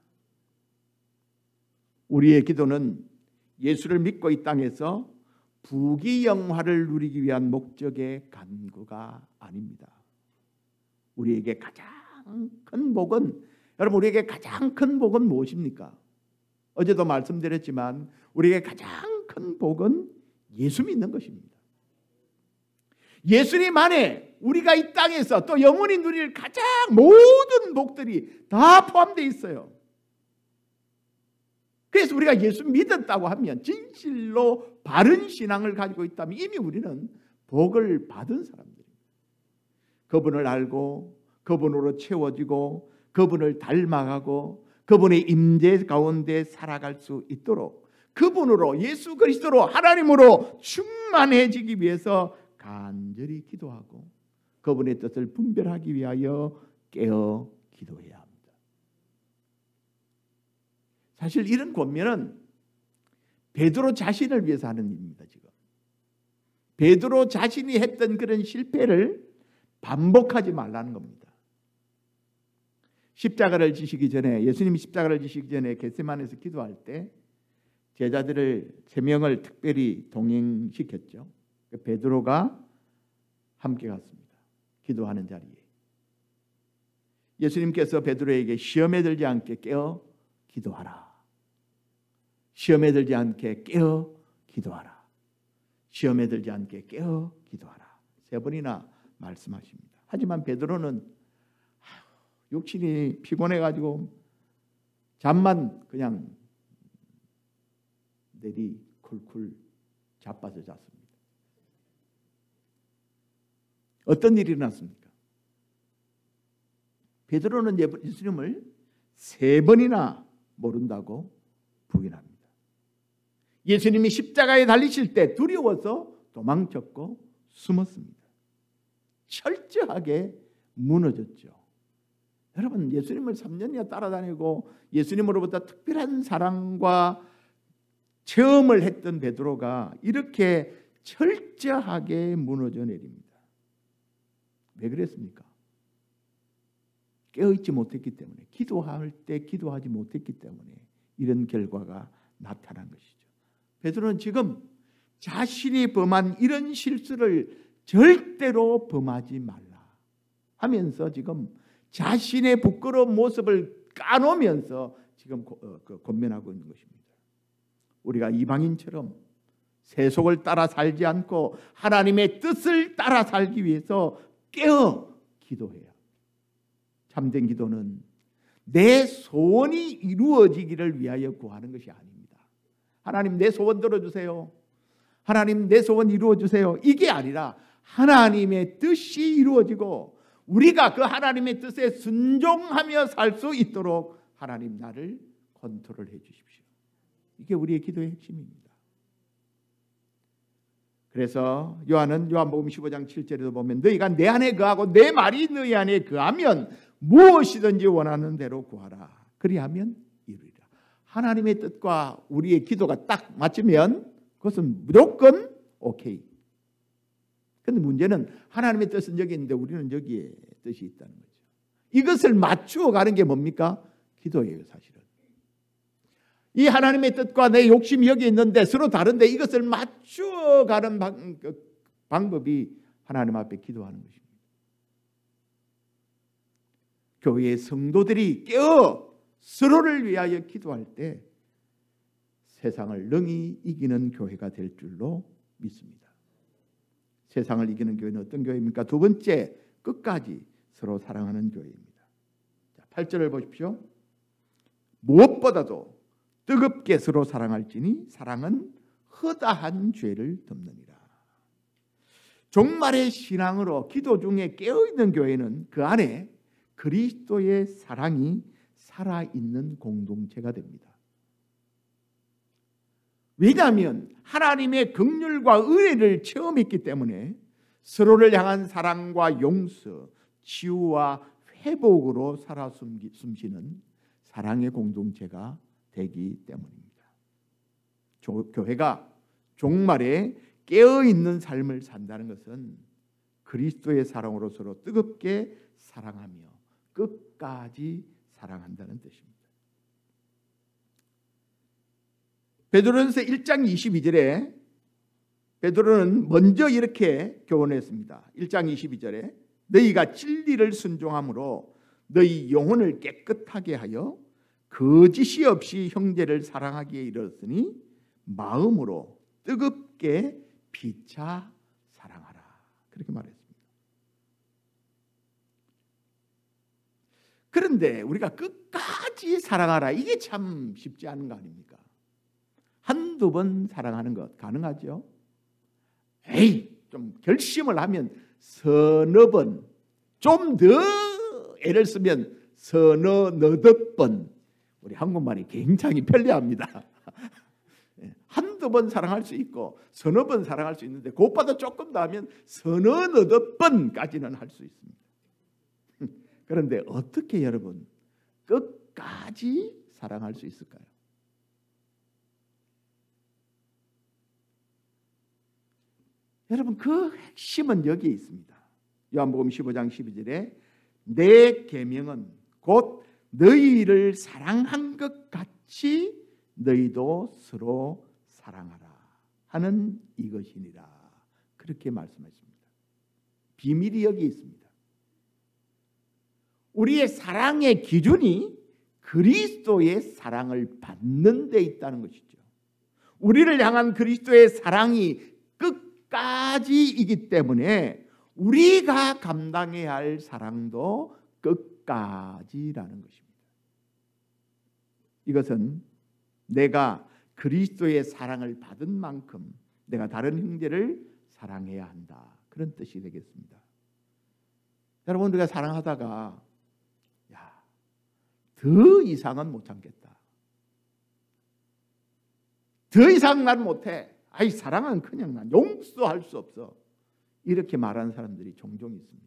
우리의 기도는 예수를 믿고 이 땅에서 부귀영화를 누리기 위한 목적의 간구가 아닙니다. 우리에게 가장 큰 복은, 여러분, 우리에게 가장 큰 복은 무엇입니까? 어제도 말씀드렸지만 우리에게 가장 큰 복은 예수 믿는 것입니다. 예수님 안에 우리가 이 땅에서 또 영원히 누릴 가장 모든 복들이 다 포함되어 있어요. 그래서 우리가 예수 믿었다고 하면, 진실로 바른 신앙을 가지고 있다면 이미 우리는 복을 받은 사람들입니다. 그분을 알고 그분으로 채워지고 그분을 닮아가고 그분의 임재 가운데 살아갈 수 있도록 그분으로, 예수 그리스도로, 하나님으로 충만해지기 위해서 간절히 기도하고 그분의 뜻을 분별하기 위하여 깨어 기도해야 합니다. 사실 이런 권면은 베드로 자신을 위해서 하는 일입니다. 지금 베드로 자신이 했던 그런 실패를 반복하지 말라는 겁니다. 십자가를 지시기 전에, 예수님이 십자가를 지시기 전에 겟세마네에서 기도할 때 제자들을 3명을 특별히 동행시켰죠. 베드로가 함께 갔습니다. 기도하는 자리에 예수님께서 베드로에게 시험에 들지 않게 깨어 기도하라. 시험에 들지 않게 깨어 기도하라. 시험에 들지 않게 깨어 기도하라. 3번이나 말씀하십니다. 하지만 베드로는 육신이 피곤해가지고 잠만 그냥 내리 쿨쿨 자빠져 잤습니다. 어떤 일이 일어났습니까? 베드로는 예수님을 3번이나 모른다고 부인합니다. 예수님이 십자가에 달리실 때 두려워서 도망쳤고 숨었습니다. 철저하게 무너졌죠. 여러분, 예수님을 3년이나 따라다니고 예수님으로부터 특별한 사랑과 체험을 했던 베드로가 이렇게 철저하게 무너져 내립니다. 왜 그랬습니까? 깨어있지 못했기 때문에, 기도할 때 기도하지 못했기 때문에 이런 결과가 나타난 것이죠. 베드로는 지금 자신이 범한 이런 실수를 절대로 범하지 말라 하면서 지금 자신의 부끄러운 모습을 까놓으면서 지금 권면하고 있는 것입니다. 우리가 이방인처럼 세속을 따라 살지 않고 하나님의 뜻을 따라 살기 위해서 깨어 기도해야. 참된 기도는 내 소원이 이루어지기를 위하여 구하는 것이 아닙니다. 하나님, 내 소원 들어주세요. 하나님, 내 소원 이루어주세요. 이게 아니라 하나님의 뜻이 이루어지고 우리가 그 하나님의 뜻에 순종하며 살 수 있도록 하나님, 나를 컨트롤해 주십시오. 이게 우리의 기도의 핵심입니다. 그래서 요한복음 15장 7절에도 보면 너희가 내 안에 거하고 내 말이 너희 안에 거하면 무엇이든지 원하는 대로 구하라. 그리하면 이루리라. 하나님의 뜻과 우리의 기도가 딱 맞으면 그것은 무조건 오케이. 그런데 문제는 하나님의 뜻은 여기 있는데 우리는 여기에 뜻이 있다는 거죠. 이것을 맞추어 가는 게 뭡니까? 기도예요, 사실은. 이 하나님의 뜻과 내 욕심이 여기 있는데 서로 다른데 이것을 맞추어 가는 방법이 하나님 앞에 기도하는 것입니다. 교회의 성도들이 깨어 서로를 위하여 기도할 때 세상을 능히 이기는 교회가 될 줄로 믿습니다. 세상을 이기는 교회는 어떤 교회입니까? 두 번째, 끝까지 서로 사랑하는 교회입니다. 8절을 보십시오. 무엇보다도 뜨겁게 서로 사랑할지니 사랑은 허다한 죄를 덮느니라. 종말의 신앙으로 기도 중에 깨어있는 교회는 그 안에 그리스도의 사랑이 살아있는 공동체가 됩니다. 왜냐하면 하나님의 긍휼과 의를 체험했기 때문에 서로를 향한 사랑과 용서, 치유와 회복으로 살아 숨쉬는 사랑의 공동체가 되기 때문입니다. 교회가 종말에 깨어있는 삶을 산다는 것은 그리스도의 사랑으로 서로 뜨겁게 사랑하며 끝까지 사랑한다는 뜻입니다. 베드로전서 1장 22절에 베드로는 먼저 이렇게 교훈했습니다. 1장 22절에 너희가 진리를 순종함으로 너희 영혼을 깨끗하게 하여 거짓이 없이 형제를 사랑하기에 이르렀으니 마음으로 뜨겁게 피차 사랑하라. 그렇게 말했습니다. 그런데 우리가 끝까지 사랑하라, 이게 참 쉽지 않은 거 아닙니까? 한두 번 사랑하는 것 가능하죠? 좀 결심을 하면 서너 번, 좀 더 애를 쓰면 서너 너댓 번. 우리 한국말이 굉장히 편리합니다. 한두 번 사랑할 수 있고 서너 번 사랑할 수 있는데 그것보다 조금 더 하면 서너 너댓 번까지는 할 수 있습니다. 그런데 어떻게 여러분 끝까지 사랑할 수 있을까요? 여러분, 그 핵심은 여기에 있습니다. 요한복음 15장 12절에 내 계명은 곧 너희를 사랑한 것 같이 너희도 서로 사랑하라 하는 이것이니라. 그렇게 말씀하십니다. 비밀이 여기 있습니다. 우리의 사랑의 기준이 그리스도의 사랑을 받는 데 있다는 것이죠. 우리를 향한 그리스도의 사랑이 끝까지이기 때문에 우리가 감당해야 할 사랑도 끝까지라는 것입니다. 이것은 내가 그리스도의 사랑을 받은 만큼 내가 다른 형제를 사랑해야 한다, 그런 뜻이 되겠습니다. 여러분, 우리가 사랑하다가 더 이상은 못 참겠다, 더 이상 난 못해, 사랑은 그냥 난 용서할 수 없어, 이렇게 말하는 사람들이 종종 있습니다.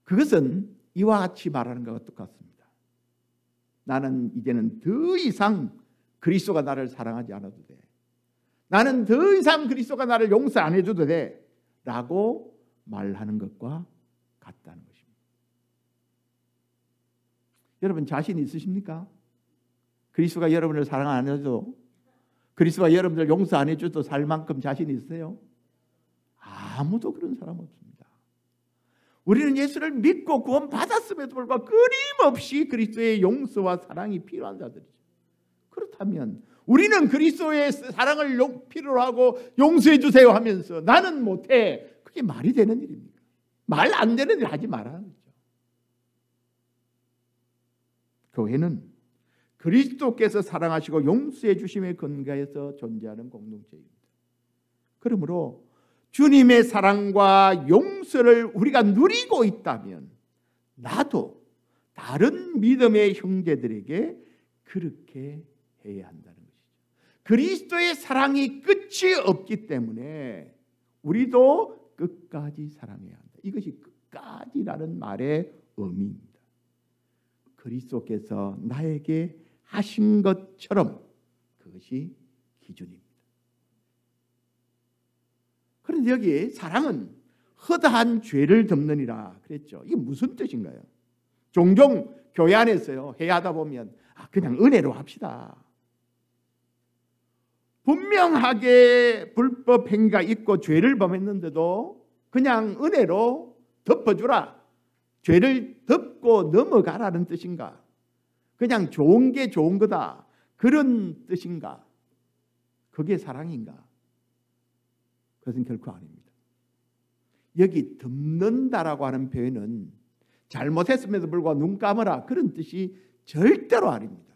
그것은 이와 같이 말하는 것과 똑같습니다. 나는 이제는 더 이상 그리스도가 나를 사랑하지 않아도 돼. 나는 더 이상 그리스도가 나를 용서 안 해줘도 돼. 라고 말하는 것과 같다는 것입니다. 여러분 자신 있으십니까? 그리스도가 여러분을 사랑 안 해도, 그리스도가 여러분을 용서 안 해줘도 살 만큼 자신 있으세요? 아무도 그런 사람 없습니다. 우리는 예수를 믿고 구원 받았음에도 불구하고 끊임없이 그리스도의 용서와 사랑이 필요한 자들이죠. 그렇다면 우리는 그리스도의 사랑을 필요로 하고 용서해 주세요 하면서 나는 못해. 그게 말이 되는 일입니까? 말 안 되는 일 하지 말라는 거죠. 교회는 그리스도께서 사랑하시고 용서해 주심에 근거해서 존재하는 공동체입니다. 그러므로 주님의 사랑과 용서를 우리가 누리고 있다면 나도 다른 믿음의 형제들에게 그렇게 해야 한다는 것이죠. 그리스도의 사랑이 끝이 없기 때문에 우리도 끝까지 사랑해야 한다. 이것이 끝까지라는 말의 의미입니다. 그리스도께서 나에게 하신 것처럼 그것이 기준입니다. 그런데 여기 사랑은 허다한 죄를 덮느니라 그랬죠. 이게 무슨 뜻인가요? 종종 교회 안에서요 회의하다 보면 그냥 은혜로 합시다. 분명하게 불법 행위가 있고 죄를 범했는데도 그냥 은혜로 덮어주라. 죄를 덮고 넘어가라는 뜻인가? 그냥 좋은 게 좋은 거다. 그런 뜻인가? 그게 사랑인가? 그것은 결코 아닙니다. 여기 덮는다라고 하는 표현은 잘못했음에도 불구하고 눈 감으라 그런 뜻이 절대로 아닙니다.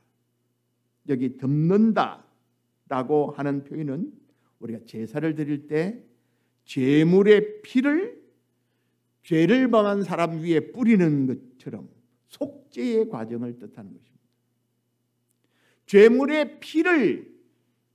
여기 덮는다라고 하는 표현은 우리가 제사를 드릴 때 제물의 피를 죄를 범한 사람 위에 뿌리는 것처럼 속죄의 과정을 뜻하는 것입니다. 제물의 피를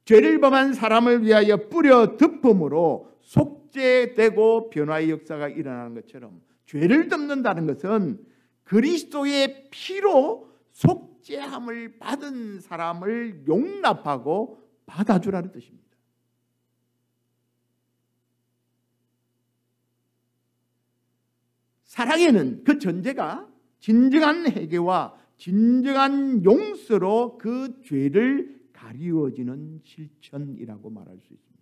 죄를 범한 사람을 위하여 뿌려 덮음으로 속죄되고 변화의 역사가 일어나는 것처럼 죄를 덮는다는 것은 그리스도의 피로 속죄함을 받은 사람을 용납하고 받아주라는 뜻입니다. 사랑에는 그 전제가 진정한 회개와 진정한 용서로 그 죄를 가리워지는 실천이라고 말할 수 있습니다.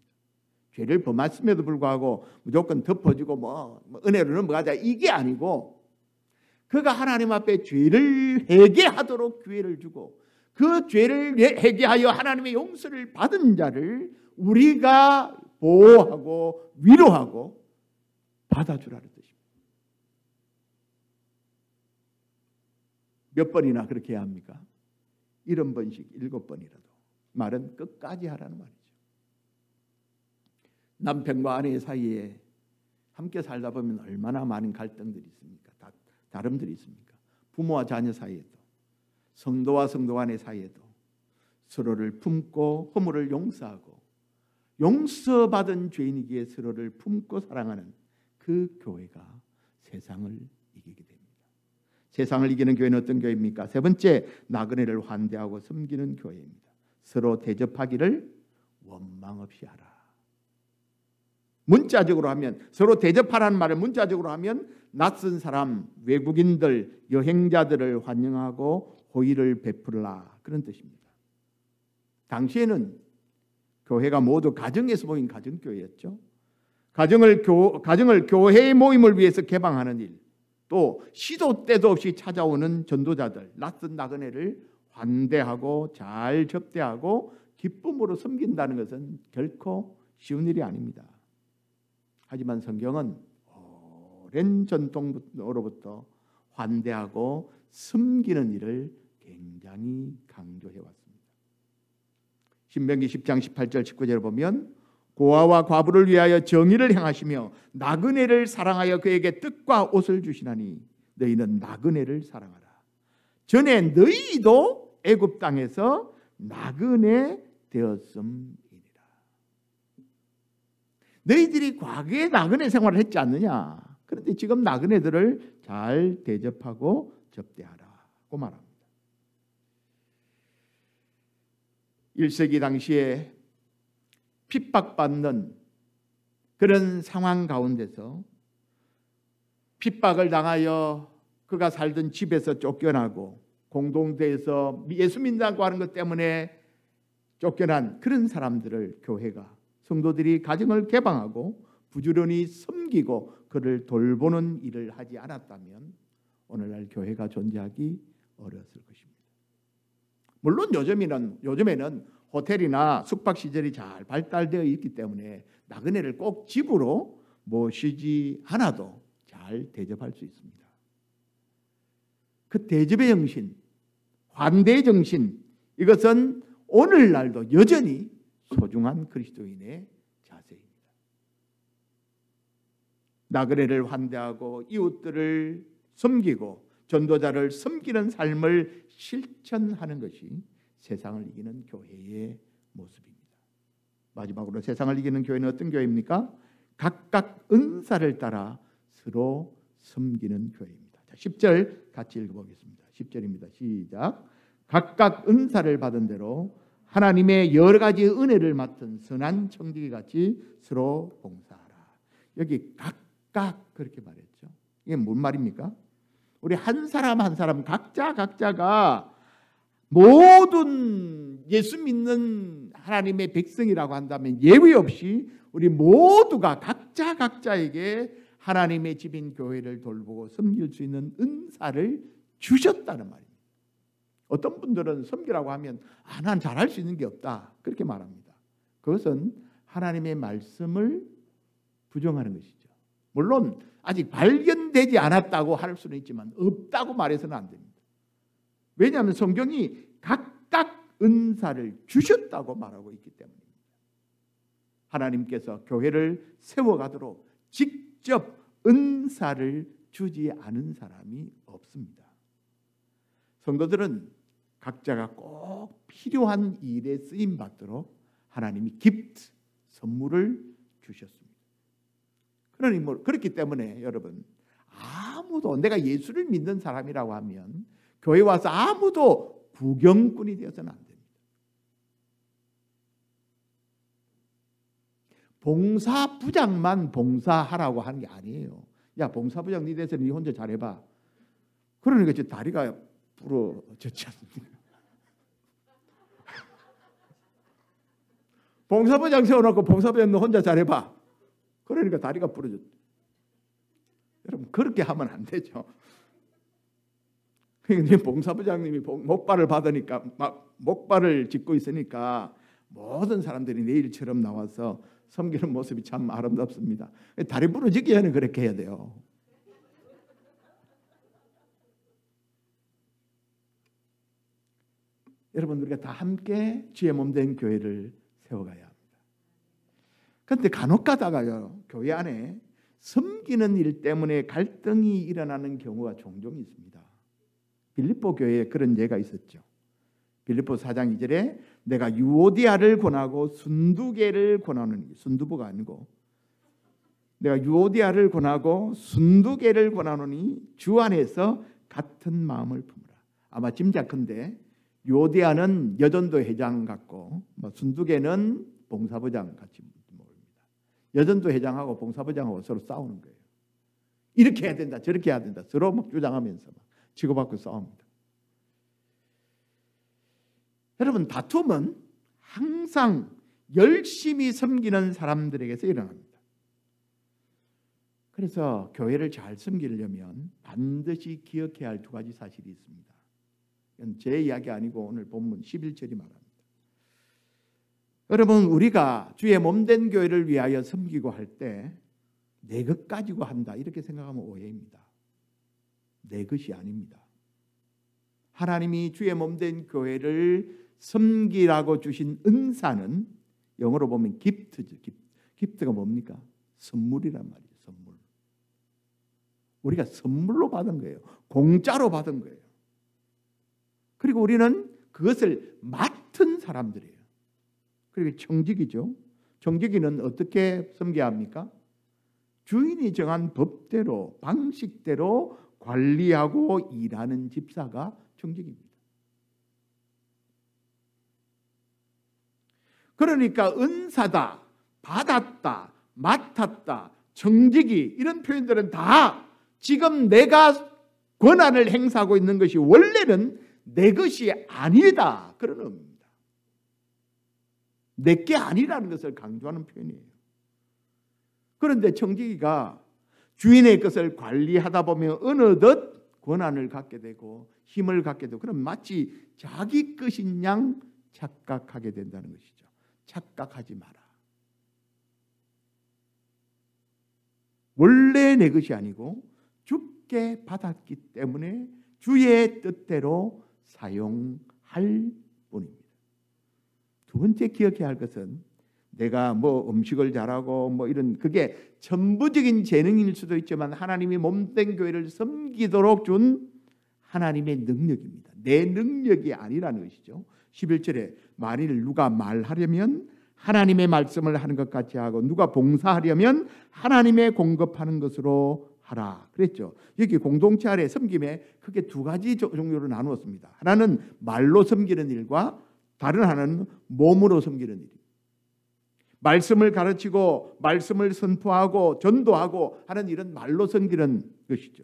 죄를 범했음에도 불구하고 무조건 덮어주고 은혜로 넘어가자 이게 아니고 그가 하나님 앞에 죄를 회개하도록 기회를 주고 그 죄를 회개하여 하나님의 용서를 받은 자를 우리가 보호하고 위로하고 받아주라는 뜻입니다. 몇 번이나 그렇게 해야 합니까? 70번씩 7번이라도 말은 끝까지 하라는 말이죠. 남편과 아내 사이에 함께 살다 보면 얼마나 많은 갈등들이 있습니까? 다름들이 있습니까? 부모와 자녀 사이에도 성도와 성도 간의 사이에도 서로를 품고 허물을 용서하고 용서받은 죄인이기에 서로를 품고 사랑하는 그 교회가 세상을 이기게 됩니다. 세상을 이기는 교회는 어떤 교회입니까? 세 번째, 나그네를 환대하고 섬기는 교회입니다. 서로 대접하기를 원망 없이 하라. 문자적으로 하면 서로 대접하라는 말을 문자적으로 하면 낯선 사람, 외국인들, 여행자들을 환영하고 호의를 베풀라 그런 뜻입니다. 당시에는 교회가 모두 가정에서 모인 가정교회였죠. 가정을 교회의 모임을 위해서 개방하는 일, 또 시도 때도 없이 찾아오는 전도자들, 낯선 나그네를 환대하고 잘 접대하고 기쁨으로 섬긴다는 것은 결코 쉬운 일이 아닙니다. 하지만 성경은 오랜 전통으로부터 환대하고 섬기는 일을 굉장히 강조해 왔습니다. 신명기 10장 18절 19절을 보면 고아와 과부를 위하여 정의를 행하시며 나그네를 사랑하여 그에게 떡과 옷을 주시나니 너희는 나그네를 사랑하라. 전에 너희도 애굽 땅에서 나그네 되었음이니라. 너희들이 과거에 나그네 생활을 했지 않느냐. 그런데 지금 나그네들을 잘 대접하고 접대하라고 말합니다. 1세기 당시에 핍박받는 그런 상황 가운데서 핍박을 당하여 그가 살던 집에서 쫓겨나고 공동체에서 예수 믿는다고 하는 것 때문에 쫓겨난 그런 사람들을 교회가 성도들이 가정을 개방하고 부지런히 섬기고 그를 돌보는 일을 하지 않았다면 오늘날 교회가 존재하기 어려웠을 것입니다. 물론 요즘에는 호텔이나 숙박시설이 잘 발달되어 있기 때문에 나그네를 꼭 집으로 모시지 않아도 잘 대접할 수 있습니다. 그 대접의 정신, 환대의 정신, 이것은 오늘날도 여전히 소중한 그리스도인의 자세입니다. 나그네를 환대하고 이웃들을 섬기고 전도자를 섬기는 삶을 실천하는 것이 세상을 이기는 교회의 모습입니다. 마지막으로 세상을 이기는 교회는 어떤 교회입니까? 각각 은사를 따라 서로 섬기는 교회입니다. 자, 10절 같이 읽어보겠습니다. 10절입니다. 시작. 각각 은사를 받은 대로 하나님의 여러 가지 은혜를 맡은 선한 청지기 같이 서로 봉사하라. 여기 각각 그렇게 말했죠. 이게 뭔 말입니까? 우리 한 사람 한 사람 각자가 모든 예수 믿는 하나님의 백성이라고 한다면 예외 없이 우리 모두가 각자에게 하나님의 집인 교회를 돌보고 섬길 수 있는 은사를 주셨다는 말입니다. 어떤 분들은 섬기라고 하면 난 잘할 수 있는 게 없다 그렇게 말합니다. 그것은 하나님의 말씀을 부정하는 것이죠. 물론 아직 발견되지 않았다고 할 수는 있지만 없다고 말해서는 안 됩니다. 왜냐하면 성경이 각각 은사를 주셨다고 말하고 있기 때문입니다. 하나님께서 교회를 세워가도록 직접 은사를 주지 않은 사람이 없습니다. 성도들은 각자가 꼭 필요한 일에 쓰임 받도록 하나님이 기프트, 선물을 주셨습니다. 그렇기 때문에 여러분 아무도 내가 예수를 믿는 사람이라고 하면 교회 와서 아무도 구경꾼이 되어서는 안 됩니다. 봉사부장만 봉사하라고 하는 게 아니에요. 야, 봉사부장 니 돼서 니 혼자 잘해봐. 그러니까 제 다리가 부러졌지 않습니까? 봉사부장 세워놓고 봉사부장 너 혼자 잘해봐. 그러니까 다리가 부러졌죠. 여러분 그렇게 하면 안 되죠. 그러니까 봉사부장님이 목발을 받으니까 막 목발을 짚고 있으니까 모든 사람들이 내일처럼 나와서 섬기는 모습이 참 아름답습니다. 다리 부러지기 전에 그렇게 해야 돼요. 여러분 우리가 다 함께 주의 몸된 교회를 세워가야 합니다. 그런데 간혹 가다가요 교회 안에 섬기는 일 때문에 갈등이 일어나는 경우가 종종 있습니다. 빌립보 교회에 그런 예가 있었죠. 빌립보 4장 2절에 내가 유오디아를 권하고 순두개를 권하노니, 순두부가 아니고 내가 유오디아를 권하고 순두개를 권하노니 주 안에서 같은 마음을 품으라. 아마 짐작컨대 유오디아는 여전도 회장 같고 순두개는 봉사부장 같이 모릅니다. 여전도 회장하고 봉사부장하고 서로 싸우는 거예요. 이렇게 해야 된다 저렇게 해야 된다 서로 막 주장하면서 막 치고받고 싸웁니다. 여러분 다툼은 항상 열심히 섬기는 사람들에게서 일어납니다. 그래서 교회를 잘 섬기려면 반드시 기억해야 할 두 가지 사실이 있습니다. 이건 제 이야기 아니고 오늘 본문 11절이 말합니다. 여러분 우리가 주의 몸된 교회를 위하여 섬기고 할 때 내 것 가지고 한다 이렇게 생각하면 오해입니다. 내 것이 아닙니다. 하나님이 주의 몸된 교회를 섬기라고 주신 은사는 영어로 보면 기프트죠. 기프트가 뭡니까? 선물이란 말이죠. 선물. 우리가 선물로 받은 거예요. 공짜로 받은 거예요. 그리고 우리는 그것을 맡은 사람들이에요. 그리고 청직이죠. 청지기는 어떻게 섬겨야 합니까? 주인이 정한 법대로 방식대로 관리하고 일하는 집사가 청지기입니다. 그러니까 은사다, 받았다, 맡았다, 청지기 이런 표현들은 다 지금 내가 권한을 행사하고 있는 것이 원래는 내 것이 아니다 그런 의미입니다. 내게 아니라는 것을 강조하는 표현이에요. 그런데 청지기가 주인의 것을 관리하다 보면 어느덧 권한을 갖게 되고 힘을 갖게 되고 그럼 마치 자기 것인 양 착각하게 된다는 것이죠. 착각하지 마라. 원래 내 것이 아니고 주께 받았기 때문에 주의 뜻대로 사용할 뿐입니다. 두 번째 기억해야 할 것은 내가 뭐 음식을 잘하고 뭐 이런 그게 전부적인 재능일 수도 있지만 하나님이 몸된 교회를 섬기도록 준 하나님의 능력입니다. 내 능력이 아니라는 것이죠. 11절에 만일 누가 말하려면 하나님의 말씀을 하는 것 같이 하고 누가 봉사하려면 하나님의 공급하는 것으로 하라 그랬죠. 여기 공동체 아래 섬김에 크게 두 가지 종류로 나누었습니다. 하나는 말로 섬기는 일과 다른 하나는 몸으로 섬기는 일입니다. 말씀을 가르치고 말씀을 선포하고 전도하고 하는 일은 말로 섬기는 것이죠.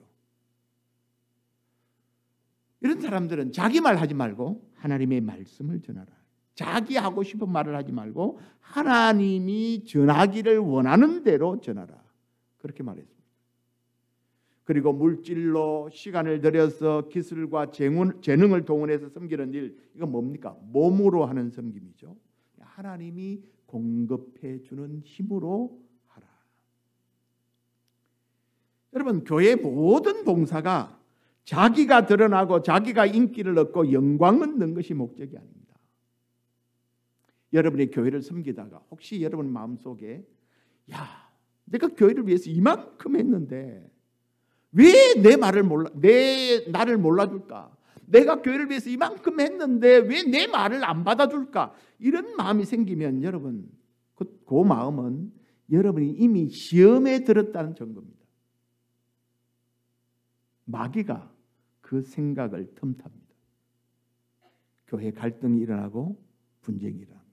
이런 사람들은 자기 말 하지 말고 하나님의 말씀을 전하라. 자기 하고 싶은 말을 하지 말고 하나님이 전하기를 원하는 대로 전하라. 그렇게 말했습니다. 그리고 물질로 시간을 들여서 기술과 재능을 동원해서 섬기는 일, 이건 뭡니까? 몸으로 하는 섬김이죠. 하나님이 공급해 주는 힘으로 하라. 여러분, 교회 모든 봉사가 자기가 드러나고 자기가 인기를 얻고 영광 얻는 것이 목적이 아닙니다. 여러분이 교회를 섬기다가 혹시 여러분 마음속에 야, 내가 교회를 위해서 이만큼 했는데 왜 내 말을 나를 몰라줄까? 내가 교회를 위해서 이만큼 했는데 왜 내 말을 안 받아줄까? 이런 마음이 생기면 여러분 그 마음은 여러분이 이미 시험에 들었다는 증거입니다. 마귀가 그 생각을 틈탑니다. 교회 갈등이 일어나고 분쟁이 일어납니다.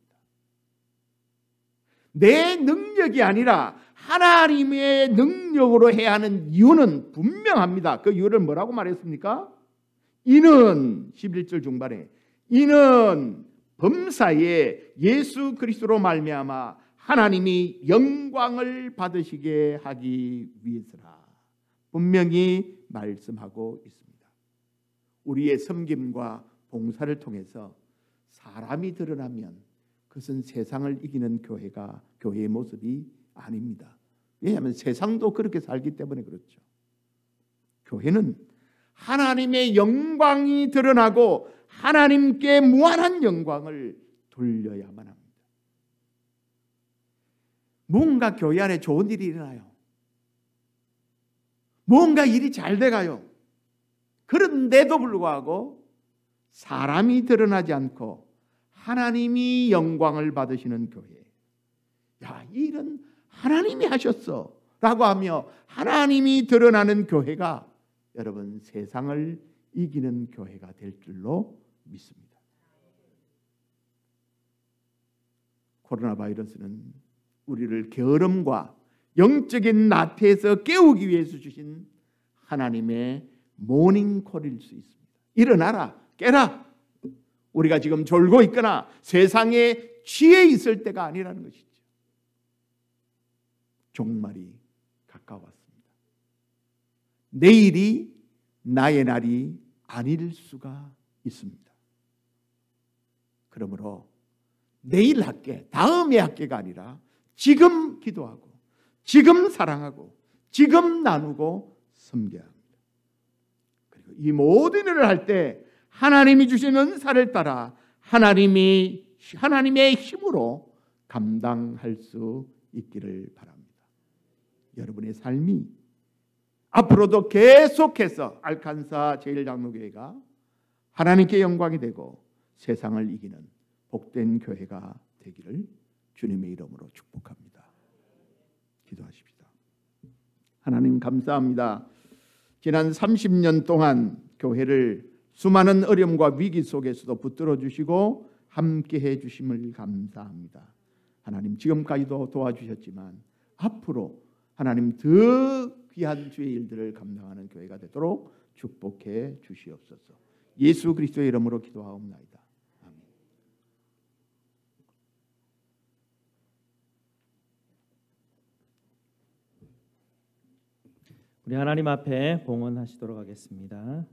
내 능력이 아니라 하나님의 능력으로 해야 하는 이유는 분명합니다. 그 이유를 뭐라고 말했습니까? 이는 11절 중반에 이는 범사에 예수 그리스도로 말미암아 하나님이 영광을 받으시게 하기 위해서라. 분명히 말씀하고 있습니다. 우리의 섬김과 봉사를 통해서 사람이 드러나면 그것은 세상을 이기는 교회의 모습이 아닙니다. 왜냐하면 세상도 그렇게 살기 때문에 그렇죠. 교회는 하나님의 영광이 드러나고 하나님께 무한한 영광을 돌려야만 합니다. 뭔가 교회 안에 좋은 일이 일어나요. 뭔가 일이 잘 돼가요. 그런데도 불구하고 사람이 드러나지 않고 하나님이 영광을 받으시는 교회. 야, 이 일은 하나님이 하셨어 라고 하며 하나님이 드러나는 교회가 여러분 세상을 이기는 교회가 될 줄로 믿습니다. 코로나 바이러스는 우리를 게으름과 영적인 나태에서 깨우기 위해서 주신 하나님의 모닝콜일 수 있습니다. 일어나라, 깨라. 우리가 지금 졸고 있거나 세상에 취해 있을 때가 아니라는 것이죠. 종말이 가까웠습니다. 내일이 나의 날이 아닐 수가 있습니다. 그러므로 내일 학계, 다음의 학계가 아니라 지금 기도하고 지금 사랑하고 지금 나누고 섬겨야 합니다. 그리고 이 모든 일을 할 때 하나님이 주신 은사를 따라 하나님의 힘으로 감당할 수 있기를 바랍니다. 여러분의 삶이 앞으로도 계속해서 알칸사 제일장로교회가 하나님께 영광이 되고 세상을 이기는 복된 교회가 되기를 주님의 이름으로 축복합니다. 기도하십시다. 하나님 감사합니다. 지난 30년 동안 교회를 수많은 어려움과 위기 속에서도 붙들어 주시고 함께해 주심을 감사합니다. 하나님 지금까지도 도와주셨지만 앞으로 하나님 더 귀한 주의 일들을 감당하는 교회가 되도록 축복해 주시옵소서. 예수 그리스도의 이름으로 기도하옵나이다. 아멘. 우리 하나님 앞에 봉헌하시도록 하겠습니다.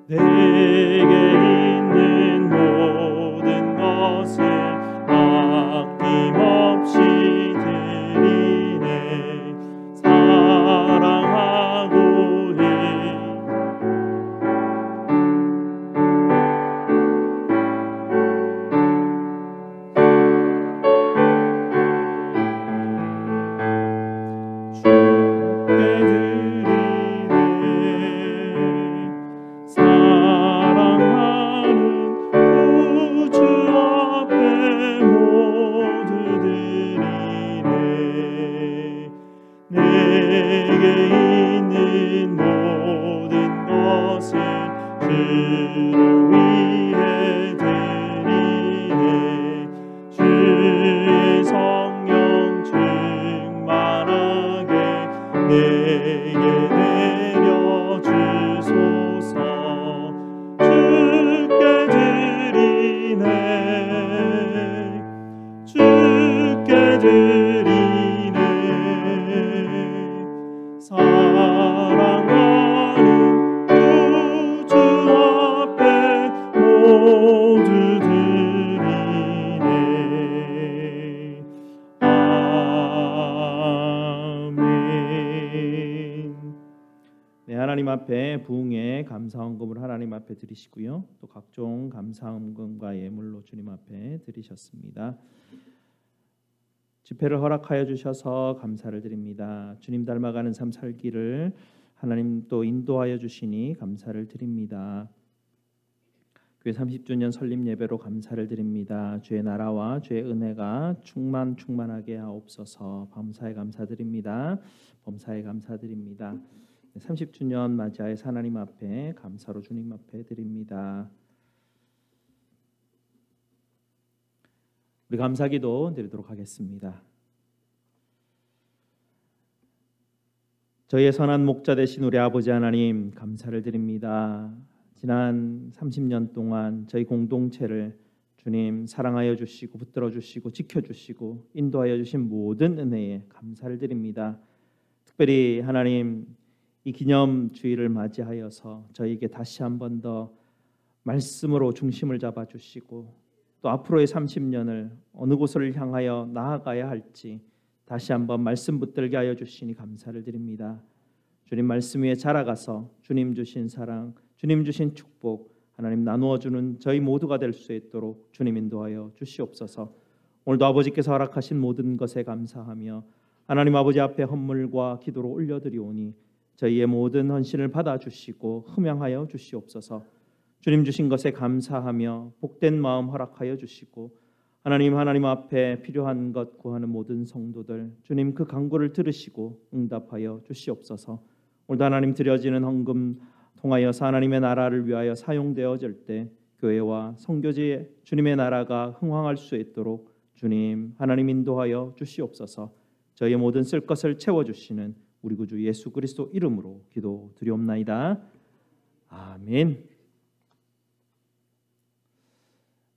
내게 있는 모든 것을 아낌없이 드리네. 사랑하고니 하나님 앞에 부흥의 감사헌금을 하나님 앞에 드리시고요. 또 각종 감사헌금과 예물로 주님 앞에 드리셨습니다. 집회를 허락하여 주셔서 감사를 드립니다. 주님 닮아가는 삶 살기를 하나님 또 인도하여 주시니 감사를 드립니다. 교회 30주년 설립 예배로 감사를 드립니다. 주의 나라와 주의 은혜가 충만하게 하옵소서. 범사에 감사드립니다. 범사에 감사드립니다. 30주년 맞이하여 하나님 앞에 감사로 주님 앞에 드립니다. 우리 감사기도 드리도록 하겠습니다. 저희의 선한 목자 되신 우리 아버지 하나님 감사를 드립니다. 지난 30년 동안 저희 공동체를 주님 사랑하여 주시고 붙들어 주시고 지켜주시고 인도하여 주신 모든 은혜에 감사를 드립니다. 특별히 하나님 이 기념주일을 맞이하여서 저희에게 다시 한 번 더 말씀으로 중심을 잡아주시고 또 앞으로의 30년을 어느 곳을 향하여 나아가야 할지 다시 한번 말씀 붙들게 하여 주시니 감사를 드립니다. 주님 말씀 위에 자라가서 주님 주신 사랑, 주님 주신 축복 하나님 나누어 주는 저희 모두가 될 수 있도록 주님 인도하여 주시옵소서. 오늘도 아버지께서 허락하신 모든 것에 감사하며 하나님 아버지 앞에 헌물과 기도로 올려드리오니 저희의 모든 헌신을 받아주시고 흠양하여 주시옵소서. 주님 주신 것에 감사하며 복된 마음 허락하여 주시고 하나님 앞에 필요한 것 구하는 모든 성도들 주님 그 간구를 들으시고 응답하여 주시옵소서. 오늘도 하나님 드려지는 헌금 통하여서 하나님의 나라를 위하여 사용되어질 때 교회와 선교지에 주님의 나라가 흥황할 수 있도록 주님 하나님 인도하여 주시옵소서. 저희의 모든 쓸 것을 채워주시는 우리 구주 예수 그리스도 이름으로 기도드리옵나이다. 아멘.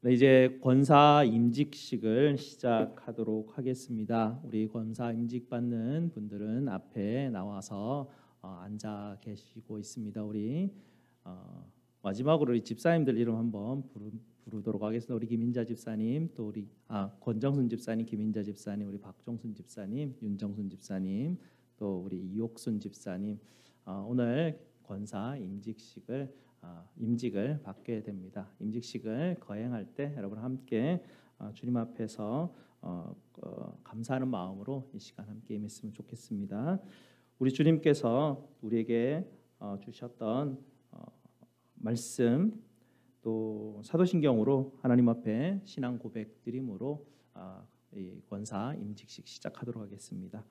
네, 이제 권사 임직식을 시작하도록 하겠습니다. 우리 권사 임직 받는 분들은 앞에 나와서 앉아 계시고 있습니다. 우리 마지막으로 우리 집사님들 이름 한번 부르도록 하겠습니다. 우리 김인자 집사님, 또 우리 권정순 집사님, 김인자 집사님, 우리 박종순 집사님, 윤정순 집사님, 또 우리 이옥순 집사님 오늘 권사 임직식을 받게 됩니다. 임직식을 거행할 때 여러분 함께 주님 앞에서 감사하는 마음으로 이 시간 함께 임했으면 좋겠습니다. 우리 주님께서 우리에게 주셨던 말씀 또 사도신경으로 하나님 앞에 신앙 고백 드림으로 이 권사 임직식 시작하도록 하겠습니다.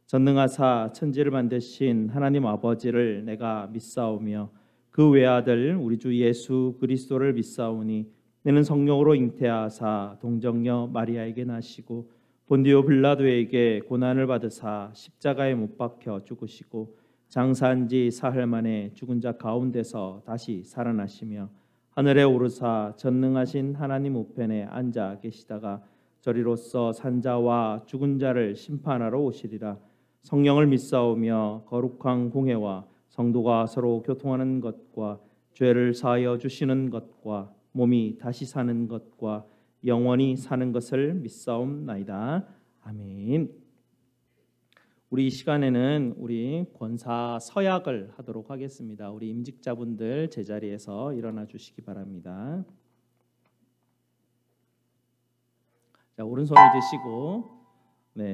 전능하사 천지를 만드신 하나님 아버지를 내가 믿사오며 그 외아들 우리 주 예수 그리스도를 믿사오니 내는 성령으로 잉태하사 동정녀 마리아에게 나시고 본디오 빌라도에게 고난을 받으사 십자가에 못 박혀 죽으시고 장사한 지 사흘 만에 죽은 자 가운데서 다시 살아나시며 하늘에 오르사 전능하신 하나님 우편에 앉아 계시다가 저리로서 산자와 죽은 자를 심판하러 오시리라. 성령을 믿사오며 거룩한 공회와 성도가 서로 교통하는 것과 죄를 사하여 주시는 것과 몸이 다시 사는 것과 영원히 사는 것을 믿사옵나이다. 아멘. 우리 이 시간에는 우리 권사 서약을 하도록 하겠습니다. 우리 임직자분들 제자리에서 일어나 주시기 바랍니다. 자, 오른손을 드시고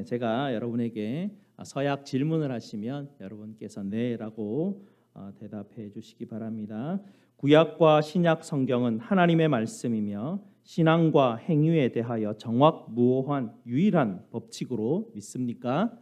제가 여러분에게 서약 질문을 하시면 여러분께서 네라고 대답해 주시기 바랍니다. 구약과 신약 성경은 하나님의 말씀이며 신앙과 행위에 대하여 정확무오한 유일한 법칙으로 믿습니까?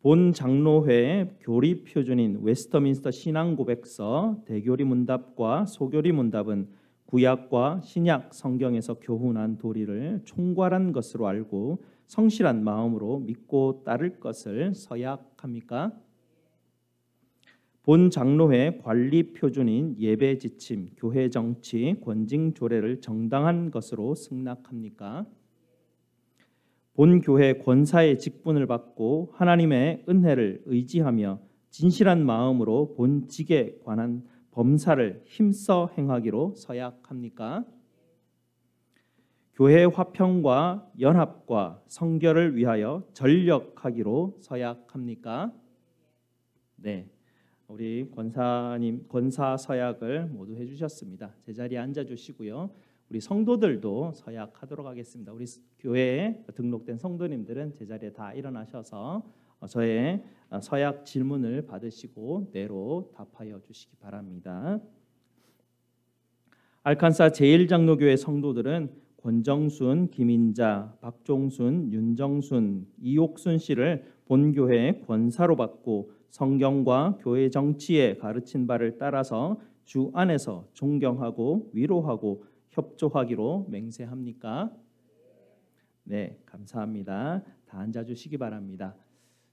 본 장로회 교리 표준인 웨스터민스터 신앙고백서 대교리 문답과 소교리 문답은 구약과 신약 성경에서 교훈한 도리를 총괄한 것으로 알고 성실한 마음으로 믿고 따를 것을 서약합니까? 본 장로회 관리 표준인 예배 지침, 교회 정치, 권징 조례를 정당한 것으로 승낙합니까? 본 교회 권사의 직분을 받고 하나님의 은혜를 의지하며 진실한 마음으로 본 직에 관한 범사를 힘써 행하기로 서약합니까? 교회 화평과 연합과 성결을 위하여 전력하기로 서약합니까? 네, 우리 권사님 권사 서약을 모두 해주셨습니다. 제자리에 앉아주시고요. 우리 성도들도 서약하도록 하겠습니다. 우리 교회에 등록된 성도님들은 제자리에 다 일어나셔서 저의 서약 질문을 받으시고 네로 답하여 주시기 바랍니다. 알칸사 제1장로교회 성도들은 권정순, 김인자, 박종순, 윤정순, 이옥순 씨를 본교회 권사로 받고 성경과 교회 정치에 가르친 바를 따라서 주 안에서 존경하고 위로하고 협조하기로 맹세합니까? 네, 감사합니다. 다 앉아주시기 바랍니다.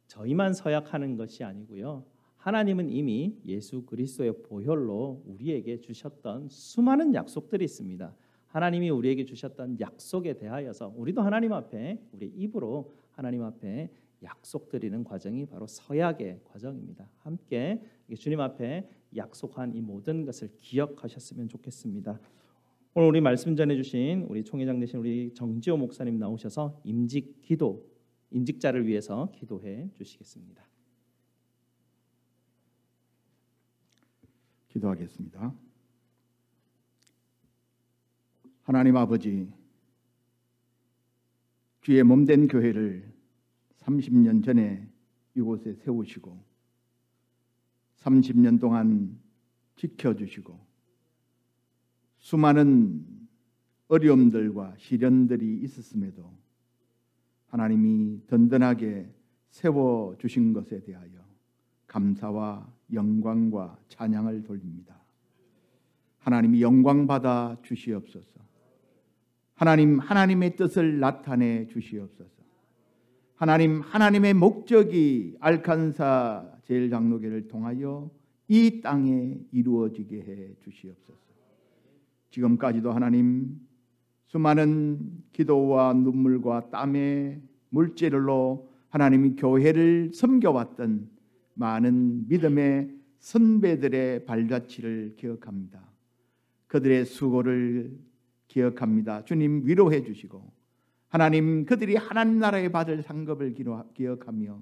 저희만 서약하는 것이 아니고요. 하나님은 이미 예수 그리스도의 보혈로 우리에게 주셨던 수많은 약속들이 있습니다. 하나님이 우리에게 주셨던 약속에 대하여서 우리도 하나님 앞에 우리 입으로 하나님 앞에 약속드리는 과정이 바로 서약의 과정입니다. 함께 주님 앞에 약속한 이 모든 것을 기억하셨으면 좋겠습니다. 오늘 우리 말씀 전해주신 우리 총회장 되신 우리 정지호 목사님 나오셔서 임직자를 위해서 기도해 주시겠습니다. 기도하겠습니다. 하나님 아버지, 주의 몸된 교회를 30년 전에 이곳에 세우시고 30년 동안 지켜주시고 수많은 어려움들과 시련들이 있었음에도 하나님이 든든하게 세워주신 것에 대하여 감사와 영광과 찬양을 돌립니다. 하나님이 영광받아 주시옵소서. 하나님의 뜻을 나타내 주시옵소서. 하나님의 목적이 알칸사 제1장로교를 통하여 이 땅에 이루어지게 해 주시옵소서. 지금까지도 하나님 수많은 기도와 눈물과 땀의 물질로 하나님이 교회를 섬겨왔던 많은 믿음의 선배들의 발자취를 기억합니다. 그들의 수고를 기억합니다. 주님 위로해 주시고 하나님 그들이 하나님 나라에 받을 상급을 기억하며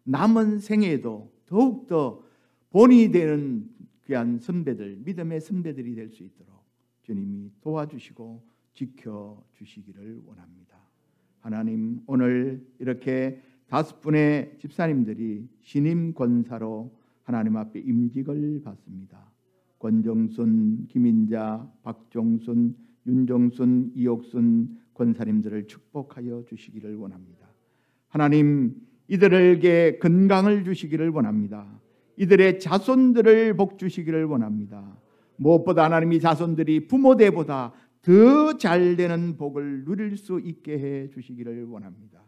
남은 생에도 더욱더 본이 되는 귀한 선배들, 믿음의 선배들이 될 수 있도록 주님이 도와주시고 지켜주시기를 원합니다. 하나님 오늘 이렇게 5분의 집사님들이 신임 권사로 하나님 앞에 임직을 받습니다. 권정순, 김인자, 박종순, 윤정순, 이옥순 권사님들을 축복하여 주시기를 원합니다. 하나님, 이들에게 건강을 주시기를 원합니다. 이들의 자손들을 복 주시기를 원합니다. 무엇보다 하나님, 이 자손들이 부모대보다 더 잘되는 복을 누릴 수 있게 해 주시기를 원합니다.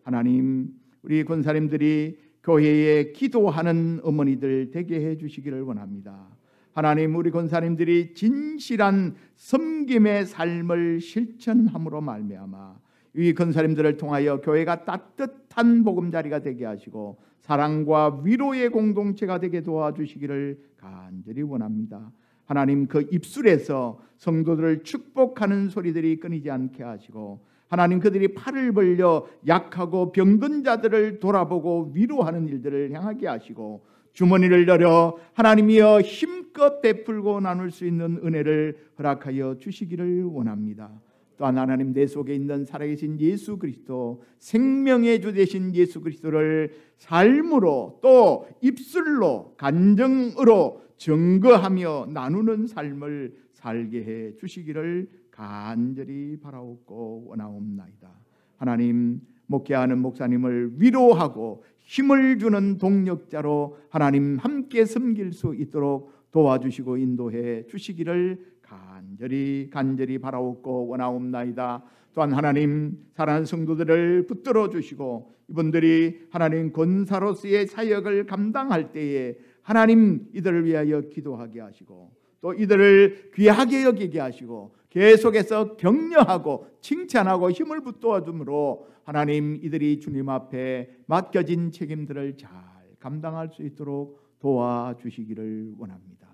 하나님, 우리 권사님들이 교회에 기도하는 어머니들 되게 해 주시기를 원합니다. 하나님, 우리 권사님들이 진실한 섬김의 삶을 실천함으로 말미암아 이 권사님들을 통하여 교회가 따뜻한 보금자리가 되게 하시고 사랑과 위로의 공동체가 되게 도와주시기를 간절히 원합니다. 하나님, 그 입술에서 성도들을 축복하는 소리들이 끊이지 않게 하시고 하나님, 그들이 팔을 벌려 약하고 병든 자들을 돌아보고 위로하는 일들을 향하게 하시고 주머니를 열어 하나님이여 힘껏 베풀고 나눌 수 있는 은혜를 허락하여 주시기를 원합니다. 또한 하나님, 내 속에 있는 살아계신 예수 그리스도, 생명의 주 되신 예수 그리스도를 삶으로 또 입술로 간정으로 증거하며 나누는 삶을 살게 해 주시기를 간절히 바라옵고 원하옵나이다. 하나님, 목회하는 목사님을 위로하고 힘을 주는 동력자로 하나님 함께 섬길 수 있도록 도와주시고 인도해 주시기를 간절히 바라옵고 원하옵나이다. 또한 하나님, 사랑하는 성도들을 붙들어 주시고 이분들이 하나님 권사로서의 사역을 감당할 때에 하나님, 이들을 위하여 기도하게 하시고 또 이들을 귀하게 여기게 하시고 계속해서 격려하고 칭찬하고 힘을 붙들어 줌으로 하나님, 이들이 주님 앞에 맡겨진 책임들을 잘 감당할 수 있도록 도와주시기를 원합니다.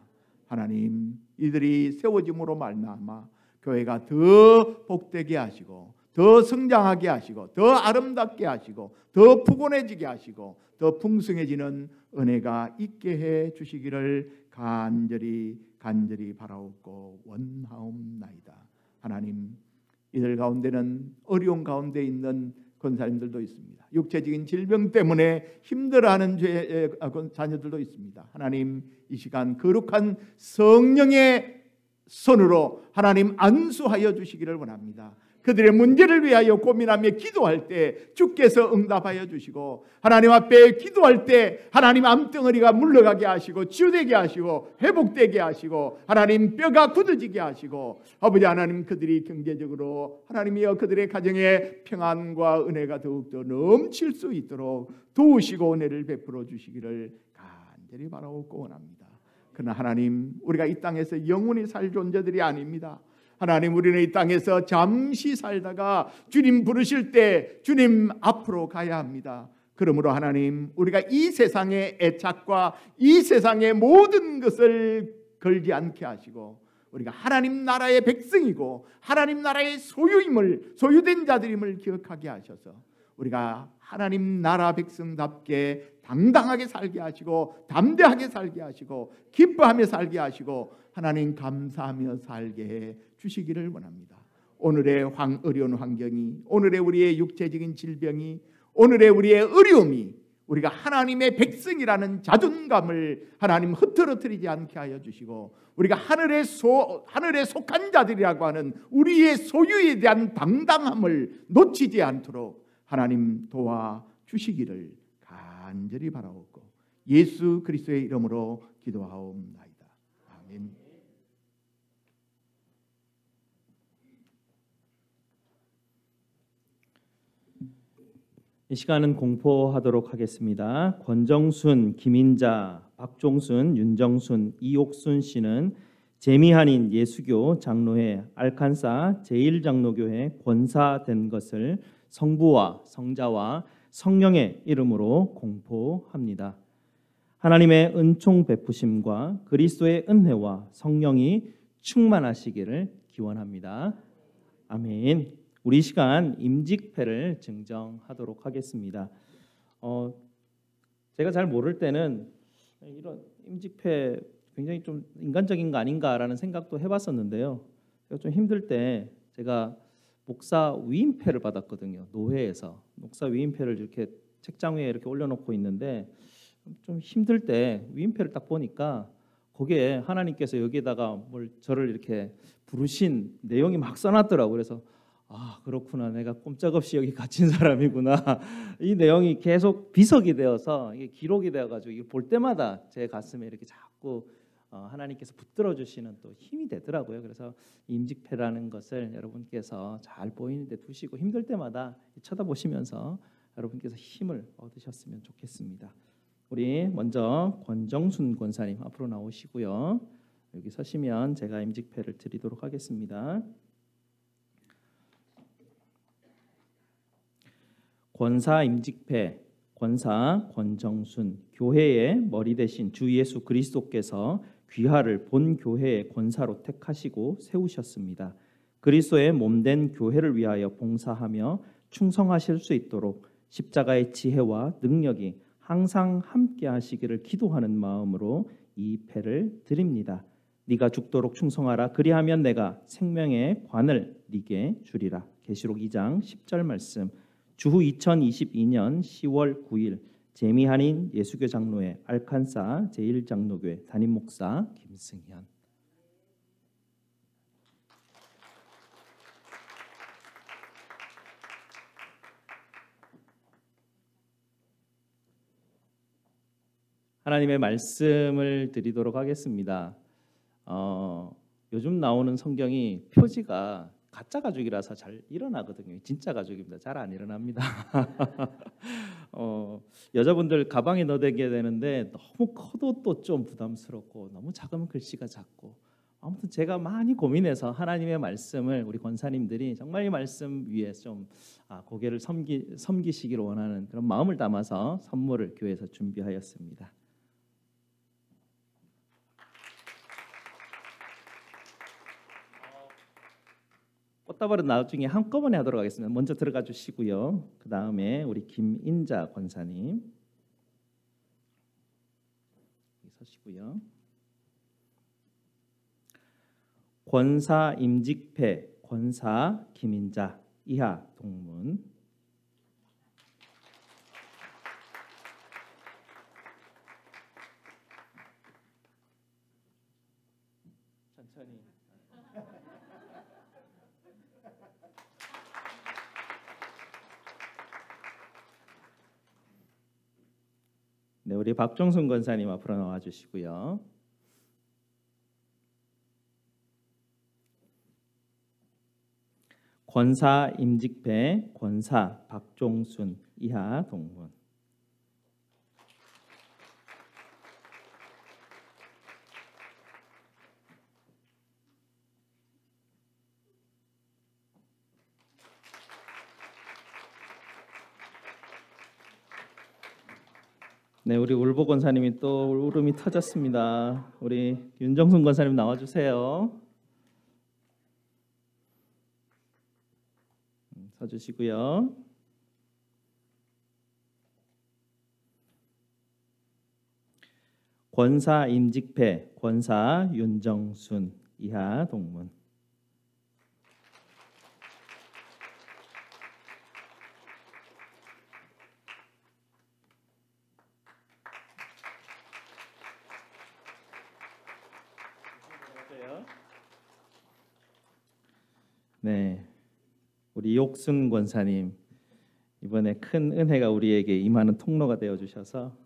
하나님, 이들이 세워짐으로 말미암아 교회가 더 복되게 하시고 더 성장하게 하시고 더 아름답게 하시고 더 푸근해지게 하시고 더 풍성해지는 은혜가 있게 해 주시기를 간절히 바라옵고 원하옵나이다. 하나님, 이들 가운데는 어려운 가운데 있는 권사님들도 있습니다. 육체적인 질병 때문에 힘들어하는 자녀들도 있습니다. 하나님, 이 시간 거룩한 성령의 손으로 하나님 안수하여 주시기를 원합니다. 그들의 문제를 위하여 고민하며 기도할 때 주께서 응답하여 주시고 하나님 앞에 기도할 때 하나님 암덩어리가 물러가게 하시고 치유되게 하시고 회복되게 하시고 하나님 뼈가 굳어지게 하시고 아버지 하나님, 그들이 경제적으로 하나님이여 그들의 가정에 평안과 은혜가 더욱더 넘칠 수 있도록 도우시고 은혜를 베풀어 주시기를 간절히 바라옵고 원합니다. 그러나 하나님, 우리가 이 땅에서 영원히 살 존재들이 아닙니다. 하나님, 우리는 이 땅에서 잠시 살다가 주님 부르실 때 주님 앞으로 가야 합니다. 그러므로 하나님, 우리가 이 세상의 애착과 이 세상의 모든 것을 걸지 않게 하시고 우리가 하나님 나라의 백성이고 하나님 나라의 소유된 자들임을 기억하게 하셔서 우리가 하나님 나라 백성답게 당당하게 살게 하시고 담대하게 살게 하시고 기뻐하며 살게 하시고 하나님 감사하며 살게 해 주시기를 원합니다. 오늘의 어려운 환경이, 오늘의 우리의 육체적인 질병이, 오늘의 우리의 어려움이 우리가 하나님의 백성이라는 자존감을 하나님 흐트러뜨리지 않게 하여 주시고 우리가 하늘에 속한 자들이라고 하는 우리의 소유에 대한 당당함을 놓치지 않도록 하나님 도와주시기를 간절히 바라옵고 예수 그리스도의 이름으로 기도하옵나이다. 아멘. 이 시간은 공포하도록 하겠습니다. 권정순, 김인자, 박종순, 윤정순, 이옥순 씨는 재미한인 예수교 장로회 알칸사 제1장로교회 권사된 것을 성부와 성자와 성령의 이름으로 공포합니다. 하나님의 은총 베푸심과 그리스도의 은혜와 성령이 충만하시기를 기원합니다. 아멘. 우리 시간 임직패를 증정하도록 하겠습니다. 제가 잘 모를 때는 이런 임직패 굉장히 좀 인간적인 거 아닌가라는 생각도 해봤었는데요. 제가 좀 힘들 때 제가 목사 위임패를 받았거든요. 노회에서 목사 위임패를 이렇게 책장 위에 이렇게 올려놓고 있는데 좀 힘들 때 위임패를 딱 보니까 거기에 하나님께서 여기에다가 뭘 저를 이렇게 부르신 내용이 막 써놨더라고요. 그래서 아 그렇구나, 내가 꼼짝없이 여기 갇힌 사람이구나. 이 내용이 계속 비석이 되어서 이게 기록이 되어가지고 이걸 볼 때마다 제 가슴에 이렇게 자꾸 하나님께서 붙들어 주시는 또 힘이 되더라고요. 그래서 임직패라는 것을 여러분께서 잘 보이는 데 두시고 힘들 때마다 쳐다보시면서 여러분께서 힘을 얻으셨으면 좋겠습니다. 우리 먼저 권정순 권사님 앞으로 나오시고요. 여기 서시면 제가 임직패를 드리도록 하겠습니다. 권사 임직패, 권사 권정순, 교회의 머리 대신 주 예수 그리스도께서 귀하를 본 교회의 권사로 택하시고 세우셨습니다. 그리스도의 몸된 교회를 위하여 봉사하며 충성하실 수 있도록 십자가의 지혜와 능력이 항상 함께 하시기를 기도하는 마음으로 이 패를 드립니다. 네가 죽도록 충성하라. 그리하면 내가 생명의 관을 네게 주리라. 계시록 2장 10절 말씀. 주후 2022년 10월 9일 재미한인 예수교 장로회 알칸사 제1장로교회 담임 목사 김승현. 하나님의 말씀을 드리도록 하겠습니다. 요즘 나오는 성경이 표지가 가짜 가죽이라서 잘 일어나거든요. 진짜 가죽입니다. 잘 안 일어납니다. 여자분들 가방에 넣어대게 되는데 너무 커도 또 좀 부담스럽고 너무 작으면 글씨가 작고 아무튼 제가 많이 고민해서 하나님의 말씀을 우리 권사님들이 정말 이 말씀 위에 좀 고개를 섬기시기를 원하는 그런 마음을 담아서 선물을 교회에서 준비하였습니다. 꽃다발은 나중에 한꺼번에 하도록 하겠습니다. 먼저 들어가 주시고요. 그 다음에 우리 김인자 권사님 서시고요. 권사 임직패, 권사 김인자 이하 동문. 천천히. 네, 우리 박종순 권사님 앞으로 나와 주시고요. 권사 임직패, 권사 박종순 이하 동문. 네, 우리 울보 권사님이 또 울음이 터졌습니다. 우리 윤정순 권사님 나와주세요. 서주시고요. 권사 임직패, 권사 윤정순 이하 동문. 네, 우리 욕순 권사님 이번에 큰 은혜가 우리에게 임하는 통로가 되어 주셔서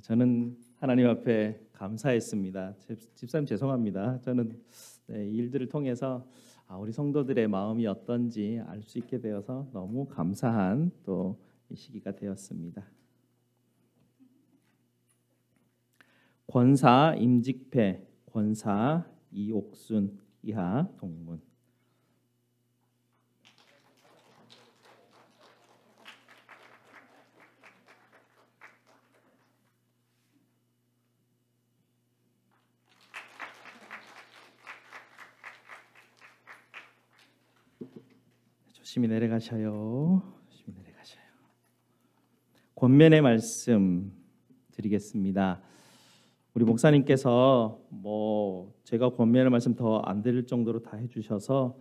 저는 하나님 앞에 감사했습니다. 집사님 죄송합니다. 저는 이 일들을 통해서 우리 성도들의 마음이 어떤지 알 수 있게 되어서 너무 감사한 또 이 시기가 되었습니다. 권사 임직패, 권사 이옥순 이하 동문. 조심히 내려가셔요. 조심히 내려가셔요. 권면의 말씀 드리겠습니다. 우리 목사님께서 제가 권면의 말씀 더 안 드릴 정도로 다 해주셔서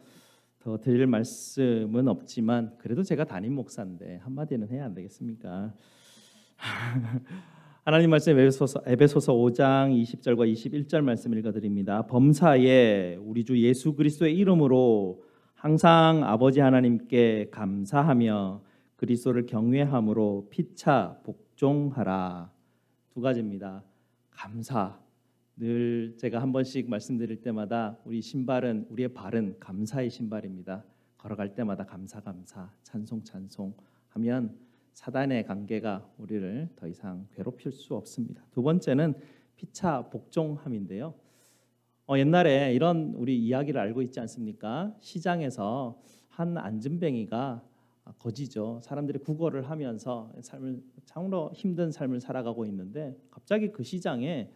더 드릴 말씀은 없지만 그래도 제가 담임 목사인데 한마디는 해야 안 되겠습니까? 하나님 말씀 에베소서 5장 20절과 21절 말씀 읽어드립니다. 범사에 우리 주 예수 그리스도의 이름으로 항상 아버지 하나님께 감사하며 그리스도를 경외함으로 피차 복종하라. 두 가지입니다. 감사. 늘 제가 한 번씩 말씀드릴 때마다 우리의 발은 감사의 신발입니다. 걸어갈 때마다 감사 찬송 하면 사단의 관계가 우리를 더 이상 괴롭힐 수 없습니다. 두 번째는 피차 복종함인데요. 옛날에 이런 우리 이야기를 알고 있지 않습니까? 시장에서 한 안진뱅이가 거지죠. 사람들이 구걸을 하면서 참으로 힘든 삶을 살아가고 있는데 갑자기 그 시장에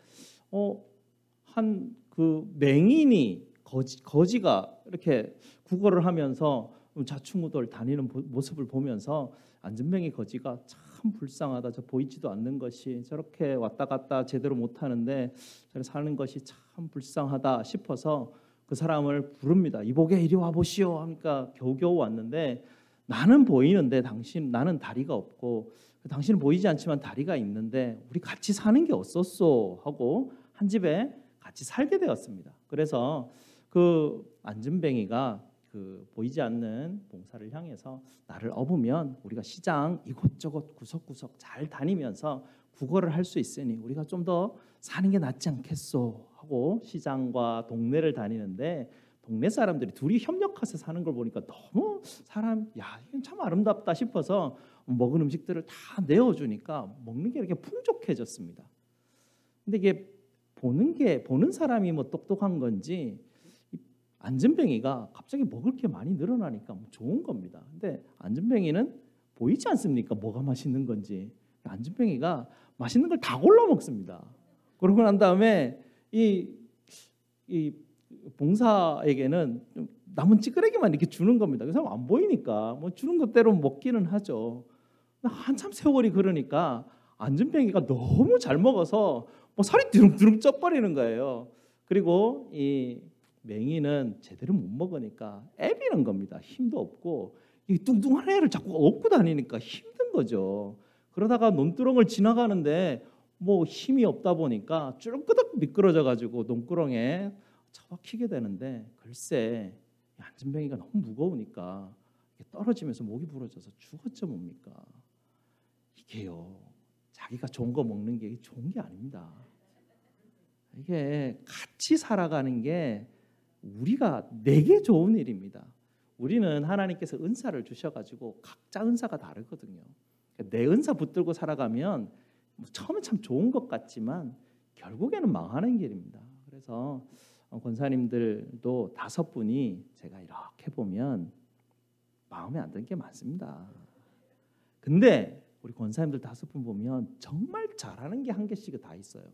한 그 맹인이 거지가 이렇게 구걸을 하면서 좌충우돌 다니는 모습을 보면서 안진뱅이 거지가 참 불쌍하다. 저 보이지도 않는 것이 저렇게 왔다 갔다 제대로 못하는데 저렇게 사는 것이 참 불쌍하다 싶어서 그 사람을 부릅니다. 이보게 이리 와보시오 하니까 겨우겨우 왔는데 나는 보이는데 나는 다리가 없고 당신은 보이지 않지만 다리가 있는데 우리 같이 사는 게 어떻소 하고 한 집에 같이 살게 되었습니다. 그래서 그 안진뱅이가 그 보이지 않는 봉사를 향해서 나를 업으면 우리가 시장 이곳저곳 구석구석 잘 다니면서 구걸을 할 수 있으니 우리가 좀 더 사는 게 낫지 않겠소 하고 시장과 동네를 다니는데 동네 사람들이 둘이 협력해서 사는 걸 보니까 너무 이건 참 아름답다 싶어서 먹은 음식들을 다 내어주니까 먹는 게 이렇게 풍족해졌습니다. 근데 이게 보는 사람이 뭐 똑똑한 건지 안진뱅이가 갑자기 먹을 게 많이 늘어나니까 좋은 겁니다. 근데 안진뱅이는 보이지 않습니까? 뭐가 맛있는 건지. 안진뱅이가 맛있는 걸 다 골라 먹습니다. 그러고 난 다음에 이 봉사에게는 남은 찌끄레기만 이렇게 주는 겁니다. 그 사람 안 보이니까 뭐 주는 것대로 먹기는 하죠. 한참 세월이 그러니까 안진뱅이가 너무 잘 먹어서 뭐 살이 두릉두릉 쪄버리는 거예요. 그리고 이 맹이는 제대로 못 먹으니까 애비는 겁니다. 힘도 없고 이 뚱뚱한 애를 자꾸 업고 다니니까 힘든 거죠. 그러다가 논두렁을 지나가는데 뭐 힘이 없다 보니까 쭈르끄덕 미끄러져 가지고 논구렁에 처박히게 되는데 글쎄 안진뱅이가 너무 무거우니까 떨어지면서 목이 부러져서 죽었죠 뭡니까? 이게요. 자기가 좋은 거 먹는 게 좋은 게 아닙니다. 이게 같이 살아가는 게 내게 좋은 일입니다. 우리는 하나님께서 은사를 주셔가지고 각자 은사가 다르거든요. 내 은사 붙들고 살아가면 처음에 참 좋은 것 같지만 결국에는 망하는 길입니다. 그래서 권사님들도 5분이 제가 이렇게 보면 마음에 안 드는 게 많습니다. 근데 우리 권사님들 5분 보면 정말 잘하는 게 한 개씩 다 있어요.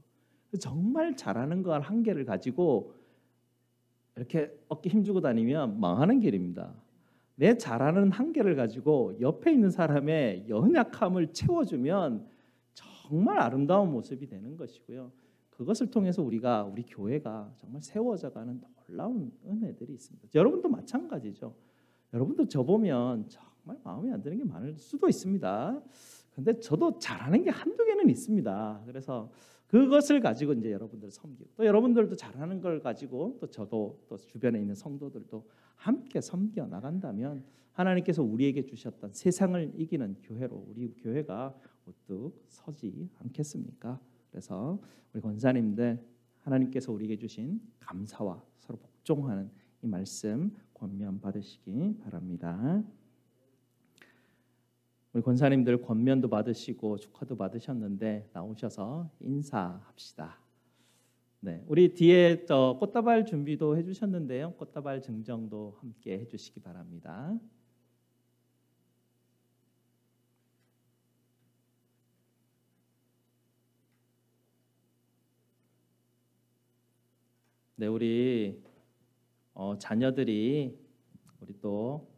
정말 잘하는 거 한 개를 가지고 이렇게 어깨 힘주고 다니면 망하는 길입니다. 내 잘하는 한 개를 가지고 옆에 있는 사람의 연약함을 채워주면 정말 아름다운 모습이 되는 것이고요. 그것을 통해서 우리 교회가 정말 세워져가는 놀라운 은혜들이 있습니다. 여러분도 마찬가지죠. 여러분도 저 보면 정말 마음에 안 드는 게 많을 수도 있습니다. 근데 저도 잘하는 게 한두 개는 있습니다. 그래서 그것을 가지고 이제 여러분들 섬기고 또 여러분들도 잘하는 걸 가지고 또 저도 또 주변에 있는 성도들도 함께 섬겨 나간다면 하나님께서 우리에게 주셨던 세상을 이기는 교회로 우리 교회가 우뚝 서지 않겠습니까? 그래서 우리 권사님들 하나님께서 우리에게 주신 감사와 서로 복종하는 이 말씀 권면 받으시기 바랍니다. 우리 권사님들 권면도 받으시고 축하도 받으셨는데 나오셔서 인사합시다. 네, 우리 뒤에 꽃다발 준비도 해주셨는데요. 꽃다발 증정도 함께 해주시기 바랍니다. 네, 우리 자녀들이 우리 또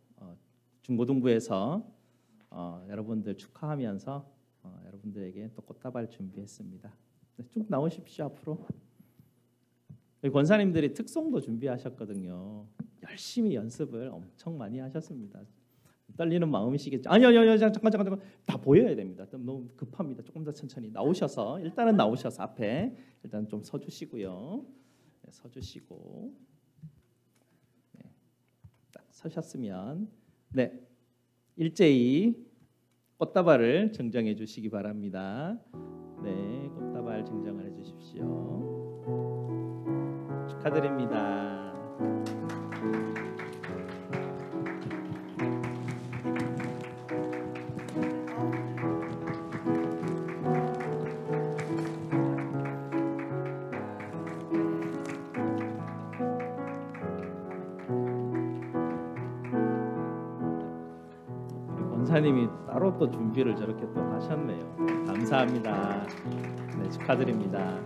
중고등부에서 여러분들 축하하면서 여러분들에게 또 꽃다발 준비했습니다. 네, 쭉 나오십시오 앞으로. 권사님들이 특송도 준비하셨거든요. 열심히 연습을 엄청 많이 하셨습니다. 떨리는 마음이시겠죠. 아니요, 잠깐 다 보여야 됩니다. 너무 급합니다. 조금 더 천천히 나오셔서 일단은 나오셔서 앞에 일단 좀 서주시고요. 네, 서주시고 네, 딱 서셨으면 네 일제히 꽃다발을 증정해 주시기 바랍니다. 네, 꽃다발 증정을 해 주십시오. 축하드립니다. 권사님이 따로 또 준비를 저렇게 또 하셨네요. 감사합니다. 네, 축하드립니다.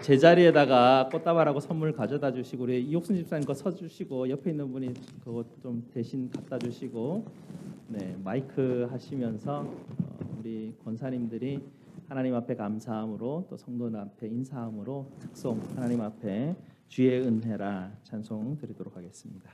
제자리에다가 꽃다발하고 선물 가져다 주시고 우리 이옥순 집사님 거 서주시고 옆에 있는 분이 그거 좀 대신 갖다 주시고 네, 마이크 하시면서 우리 권사님들이 하나님 앞에 감사함으로 또 성도 앞에 인사함으로 특송 하나님 앞에 주의 은혜라 찬송 드리도록 하겠습니다.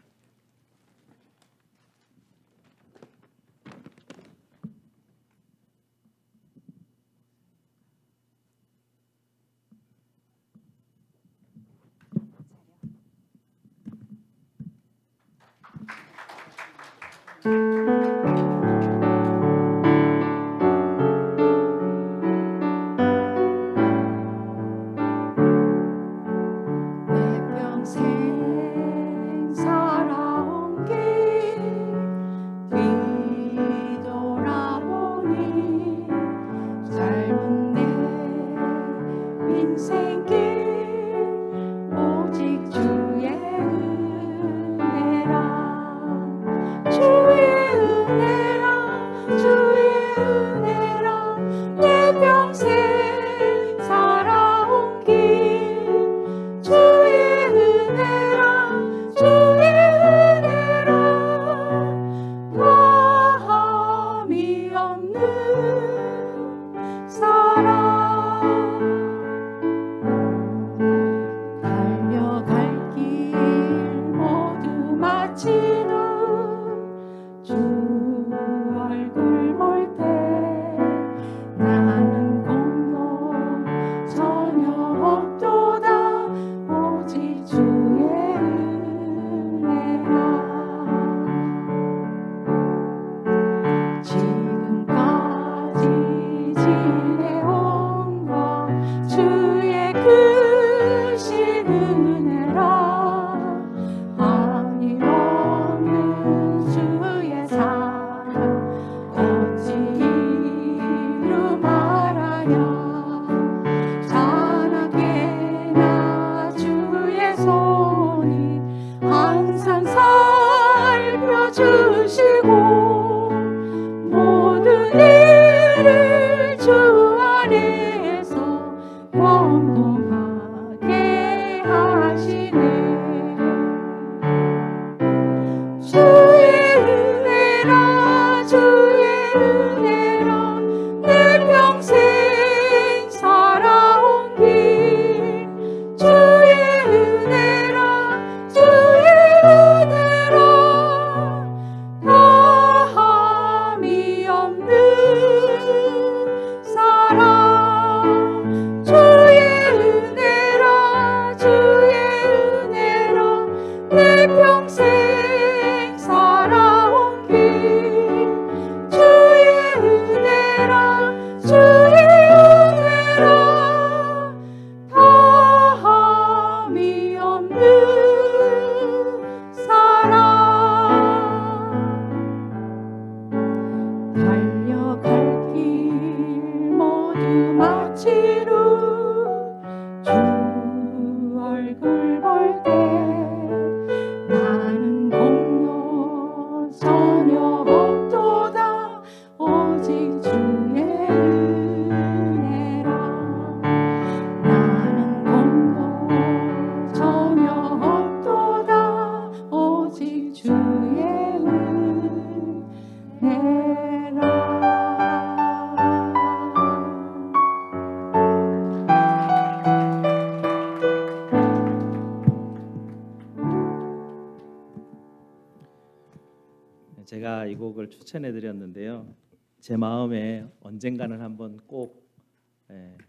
제가 이 곡을 추천해 드렸는데요. 제 마음에 언젠가는 한번 꼭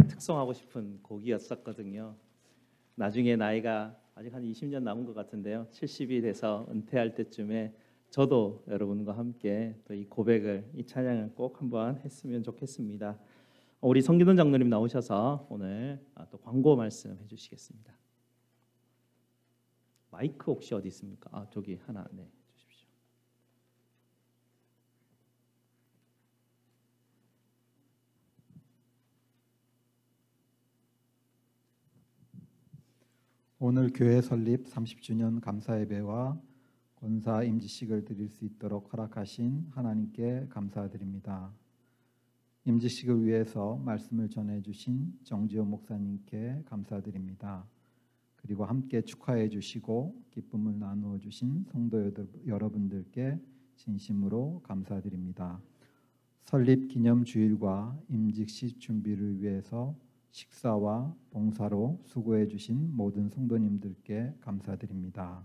특송하고 싶은 곡이었었거든요. 나중에 나이가 아직 한 20년 남은 것 같은데요. 70이 돼서 은퇴할 때쯤에 저도 여러분과 함께 또 이 고백을, 이 찬양을 꼭 한번 했으면 좋겠습니다. 우리 성기돈 장로님 나오셔서 오늘 또 광고 말씀해 주시겠습니다. 마이크 혹시 어디 있습니까? 저기 하나 주십시오. 오늘 교회 설립 30주년 감사 예배와 권사 임직식을 드릴 수 있도록 허락하신 하나님께 감사드립니다. 임직식을 위해서 말씀을 전해 주신 정지호 목사님께 감사드립니다. 그리고 함께 축하해 주시고 기쁨을 나누어 주신 성도 여러분들께 진심으로 감사드립니다. 설립 기념 주일과 임직식 준비를 위해서 식사와 봉사로 수고해 주신 모든 성도님들께 감사드립니다.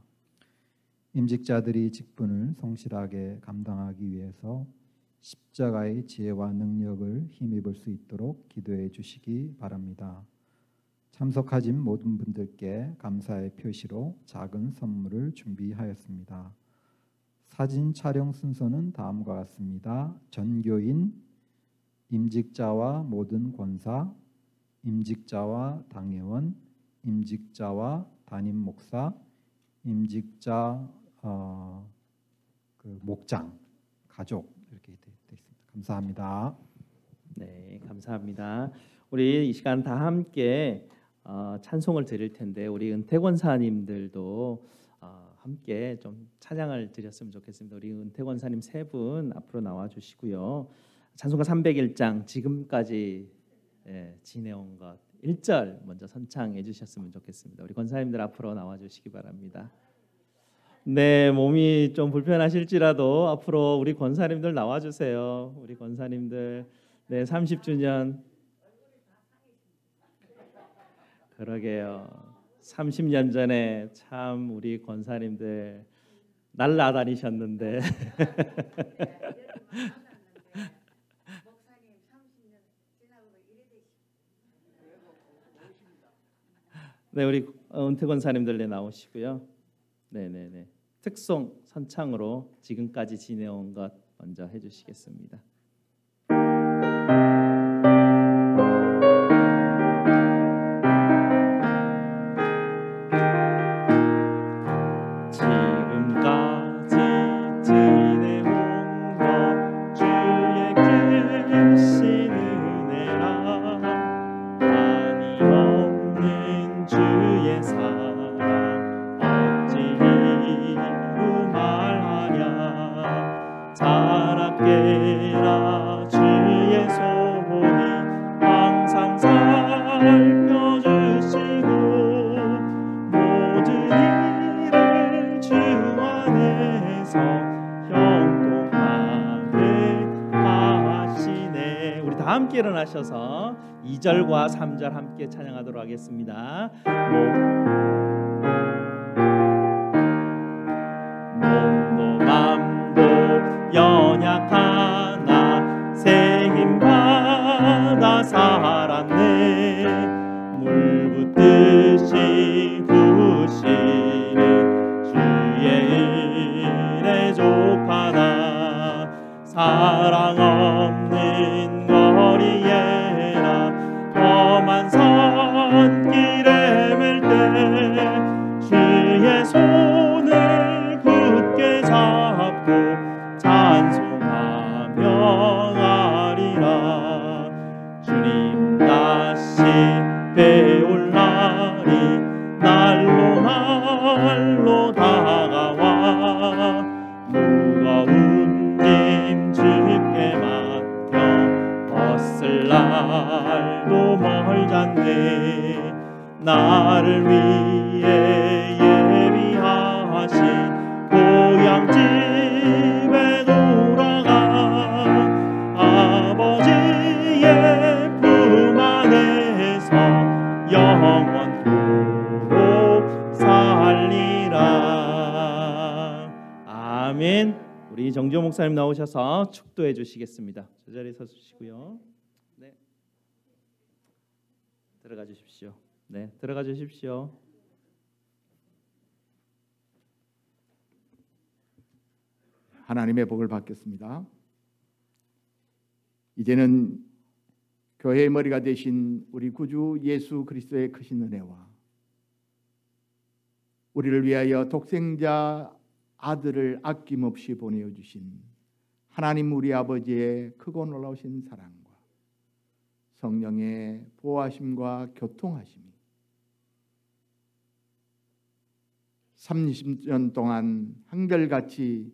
임직자들이 직분을 성실하게 감당하기 위해서 십자가의 지혜와 능력을 힘입을 수 있도록 기도해 주시기 바랍니다. 참석하신 모든 분들께 감사의 표시로 작은 선물을 준비하였습니다. 사진 촬영 순서는 다음과 같습니다. 전교인, 임직자와 모든 권사, 임직자와 당회원, 임직자와 담임 목사, 임직자 목장, 가족 이렇게 되어 있습니다. 감사합니다. 네, 감사합니다. 우리 이 시간 다 함께 찬송을 드릴 텐데 우리 은퇴권사님들도 함께 좀 찬양을 드렸으면 좋겠습니다. 우리 은퇴권사님 세 분 앞으로 나와 주시고요. 찬송가 301장 지금까지 지내온 것 1절 먼저 선창해 주셨으면 좋겠습니다. 우리 권사님들 앞으로 나와 주시기 바랍니다. 네, 몸이 좀 불편하실지라도 앞으로 우리 권사님들 나와 주세요. 우리 권사님들 30주년 그러게요. 30년 전에 참 우리 권사님들 날라다니셨는데 네, 우리 은퇴 권사님들 나오시고요. 네네네. 특송 선창으로 지금까지 지내온 것 먼저 해주시겠습니다. 지금까지 지내온 것 주의 크신 은혜라 한이 없는 주의 사랑 어찌 이루 말하랴 자라깨라 주의 소원이 항상 살펴주시고 모든 일을 주 안에서 형통하게 하시네. 우리 다 함께 일어나셔서 2절과 3절 함께 찬양하도록 하겠습니다. 몸도 맘도 연약하나 새 힘 받아 살았네. 물 붓듯이 부시는 주의 은혜 족하다. 사랑 없는 거리에나 험한 선길에 맬 때 주의 손을 굳게 잡고 찬송하며 가리라. 주님 다시 배울 날이 날로 날로 다가와 무거운 짐 주께 맡겨 벗을 날도 멀잖네. 나를 위해 예비하신 고향집에 돌아가 아버지의 품 안에서 영원토록 살리라. 아멘. 우리 정지호 목사님 나오셔서 축도해 주시겠습니다. 저 자리에 서 주시고요. 네. 들어가 주십시오. 네, 들어가 주십시오. 하나님의 복을 받겠습니다. 이제는 교회의 머리가 되신 우리 구주 예수 그리스도의 크신 은혜와 우리를 위하여 독생자 아들을 아낌없이 보내어 주신 하나님 우리 아버지의 크고 놀라우신 사랑과 성령의 보호하심과 교통하심이 30년 동안 한결같이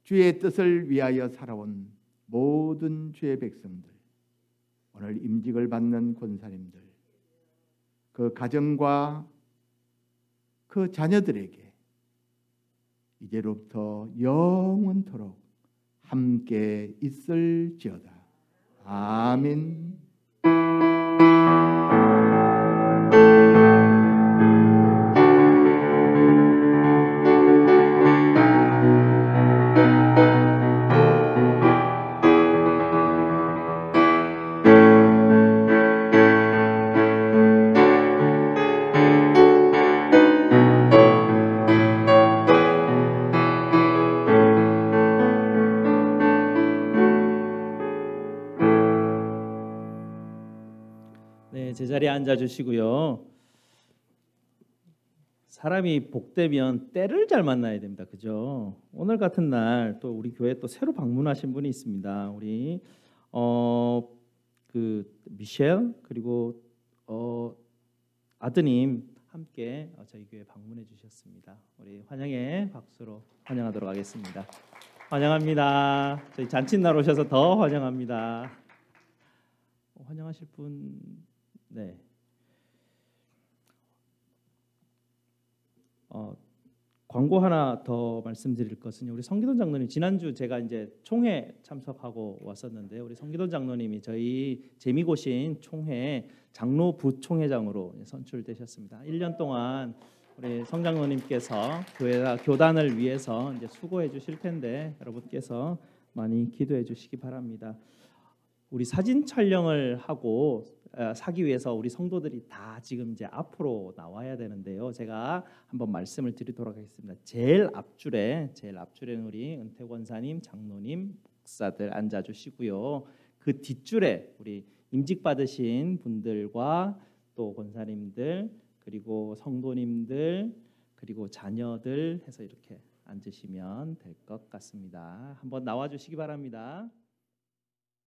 주의 뜻을 위하여 살아온 모든 주의 백성들, 오늘 임직을 받는 권사님들, 그 가정과 그 자녀들에게 이제로부터 영원토록 함께 있을지어다. 아멘. 네, 제자리에 앉아 주시고요. 사람이 복되면 때를 잘 만나야 됩니다. 그죠? 오늘 같은 날 또 우리 교회 또 새로 방문하신 분이 있습니다. 우리 그 미셸 그리고 아드님 함께 저희 교회 방문해 주셨습니다. 우리 환영의 박수로 환영하도록 하겠습니다. 환영합니다. 저희 잔칫날 오셔서 더 환영합니다. 환영하실 분, 네. 광고 하나 더 말씀드릴 것은요. 우리 성기돈 장로님 지난주 제가 이제 총회 참석하고 왔었는데 우리 성기돈 장로님이 저희 재미고신 총회 장로 부총회장으로 선출되셨습니다. 1년 동안 우리 성 장로님께서 교단을 위해서 이제 수고해 주실 텐데 여러분께서 많이 기도해 주시기 바랍니다. 우리 사진 촬영을 하기 위해서 우리 성도들이 다 지금 이제 앞으로 나와야 되는데요. 제가 한번 말씀을 드리도록 하겠습니다. 제일 앞줄에는 우리 은퇴 권사님, 장로님, 목사들 앉아 주시고요. 그 뒷줄에 우리 임직 받으신 분들과 또 권사님들 그리고 성도님들 그리고 자녀들 해서 이렇게 앉으시면 될 것 같습니다. 한번 나와 주시기 바랍니다.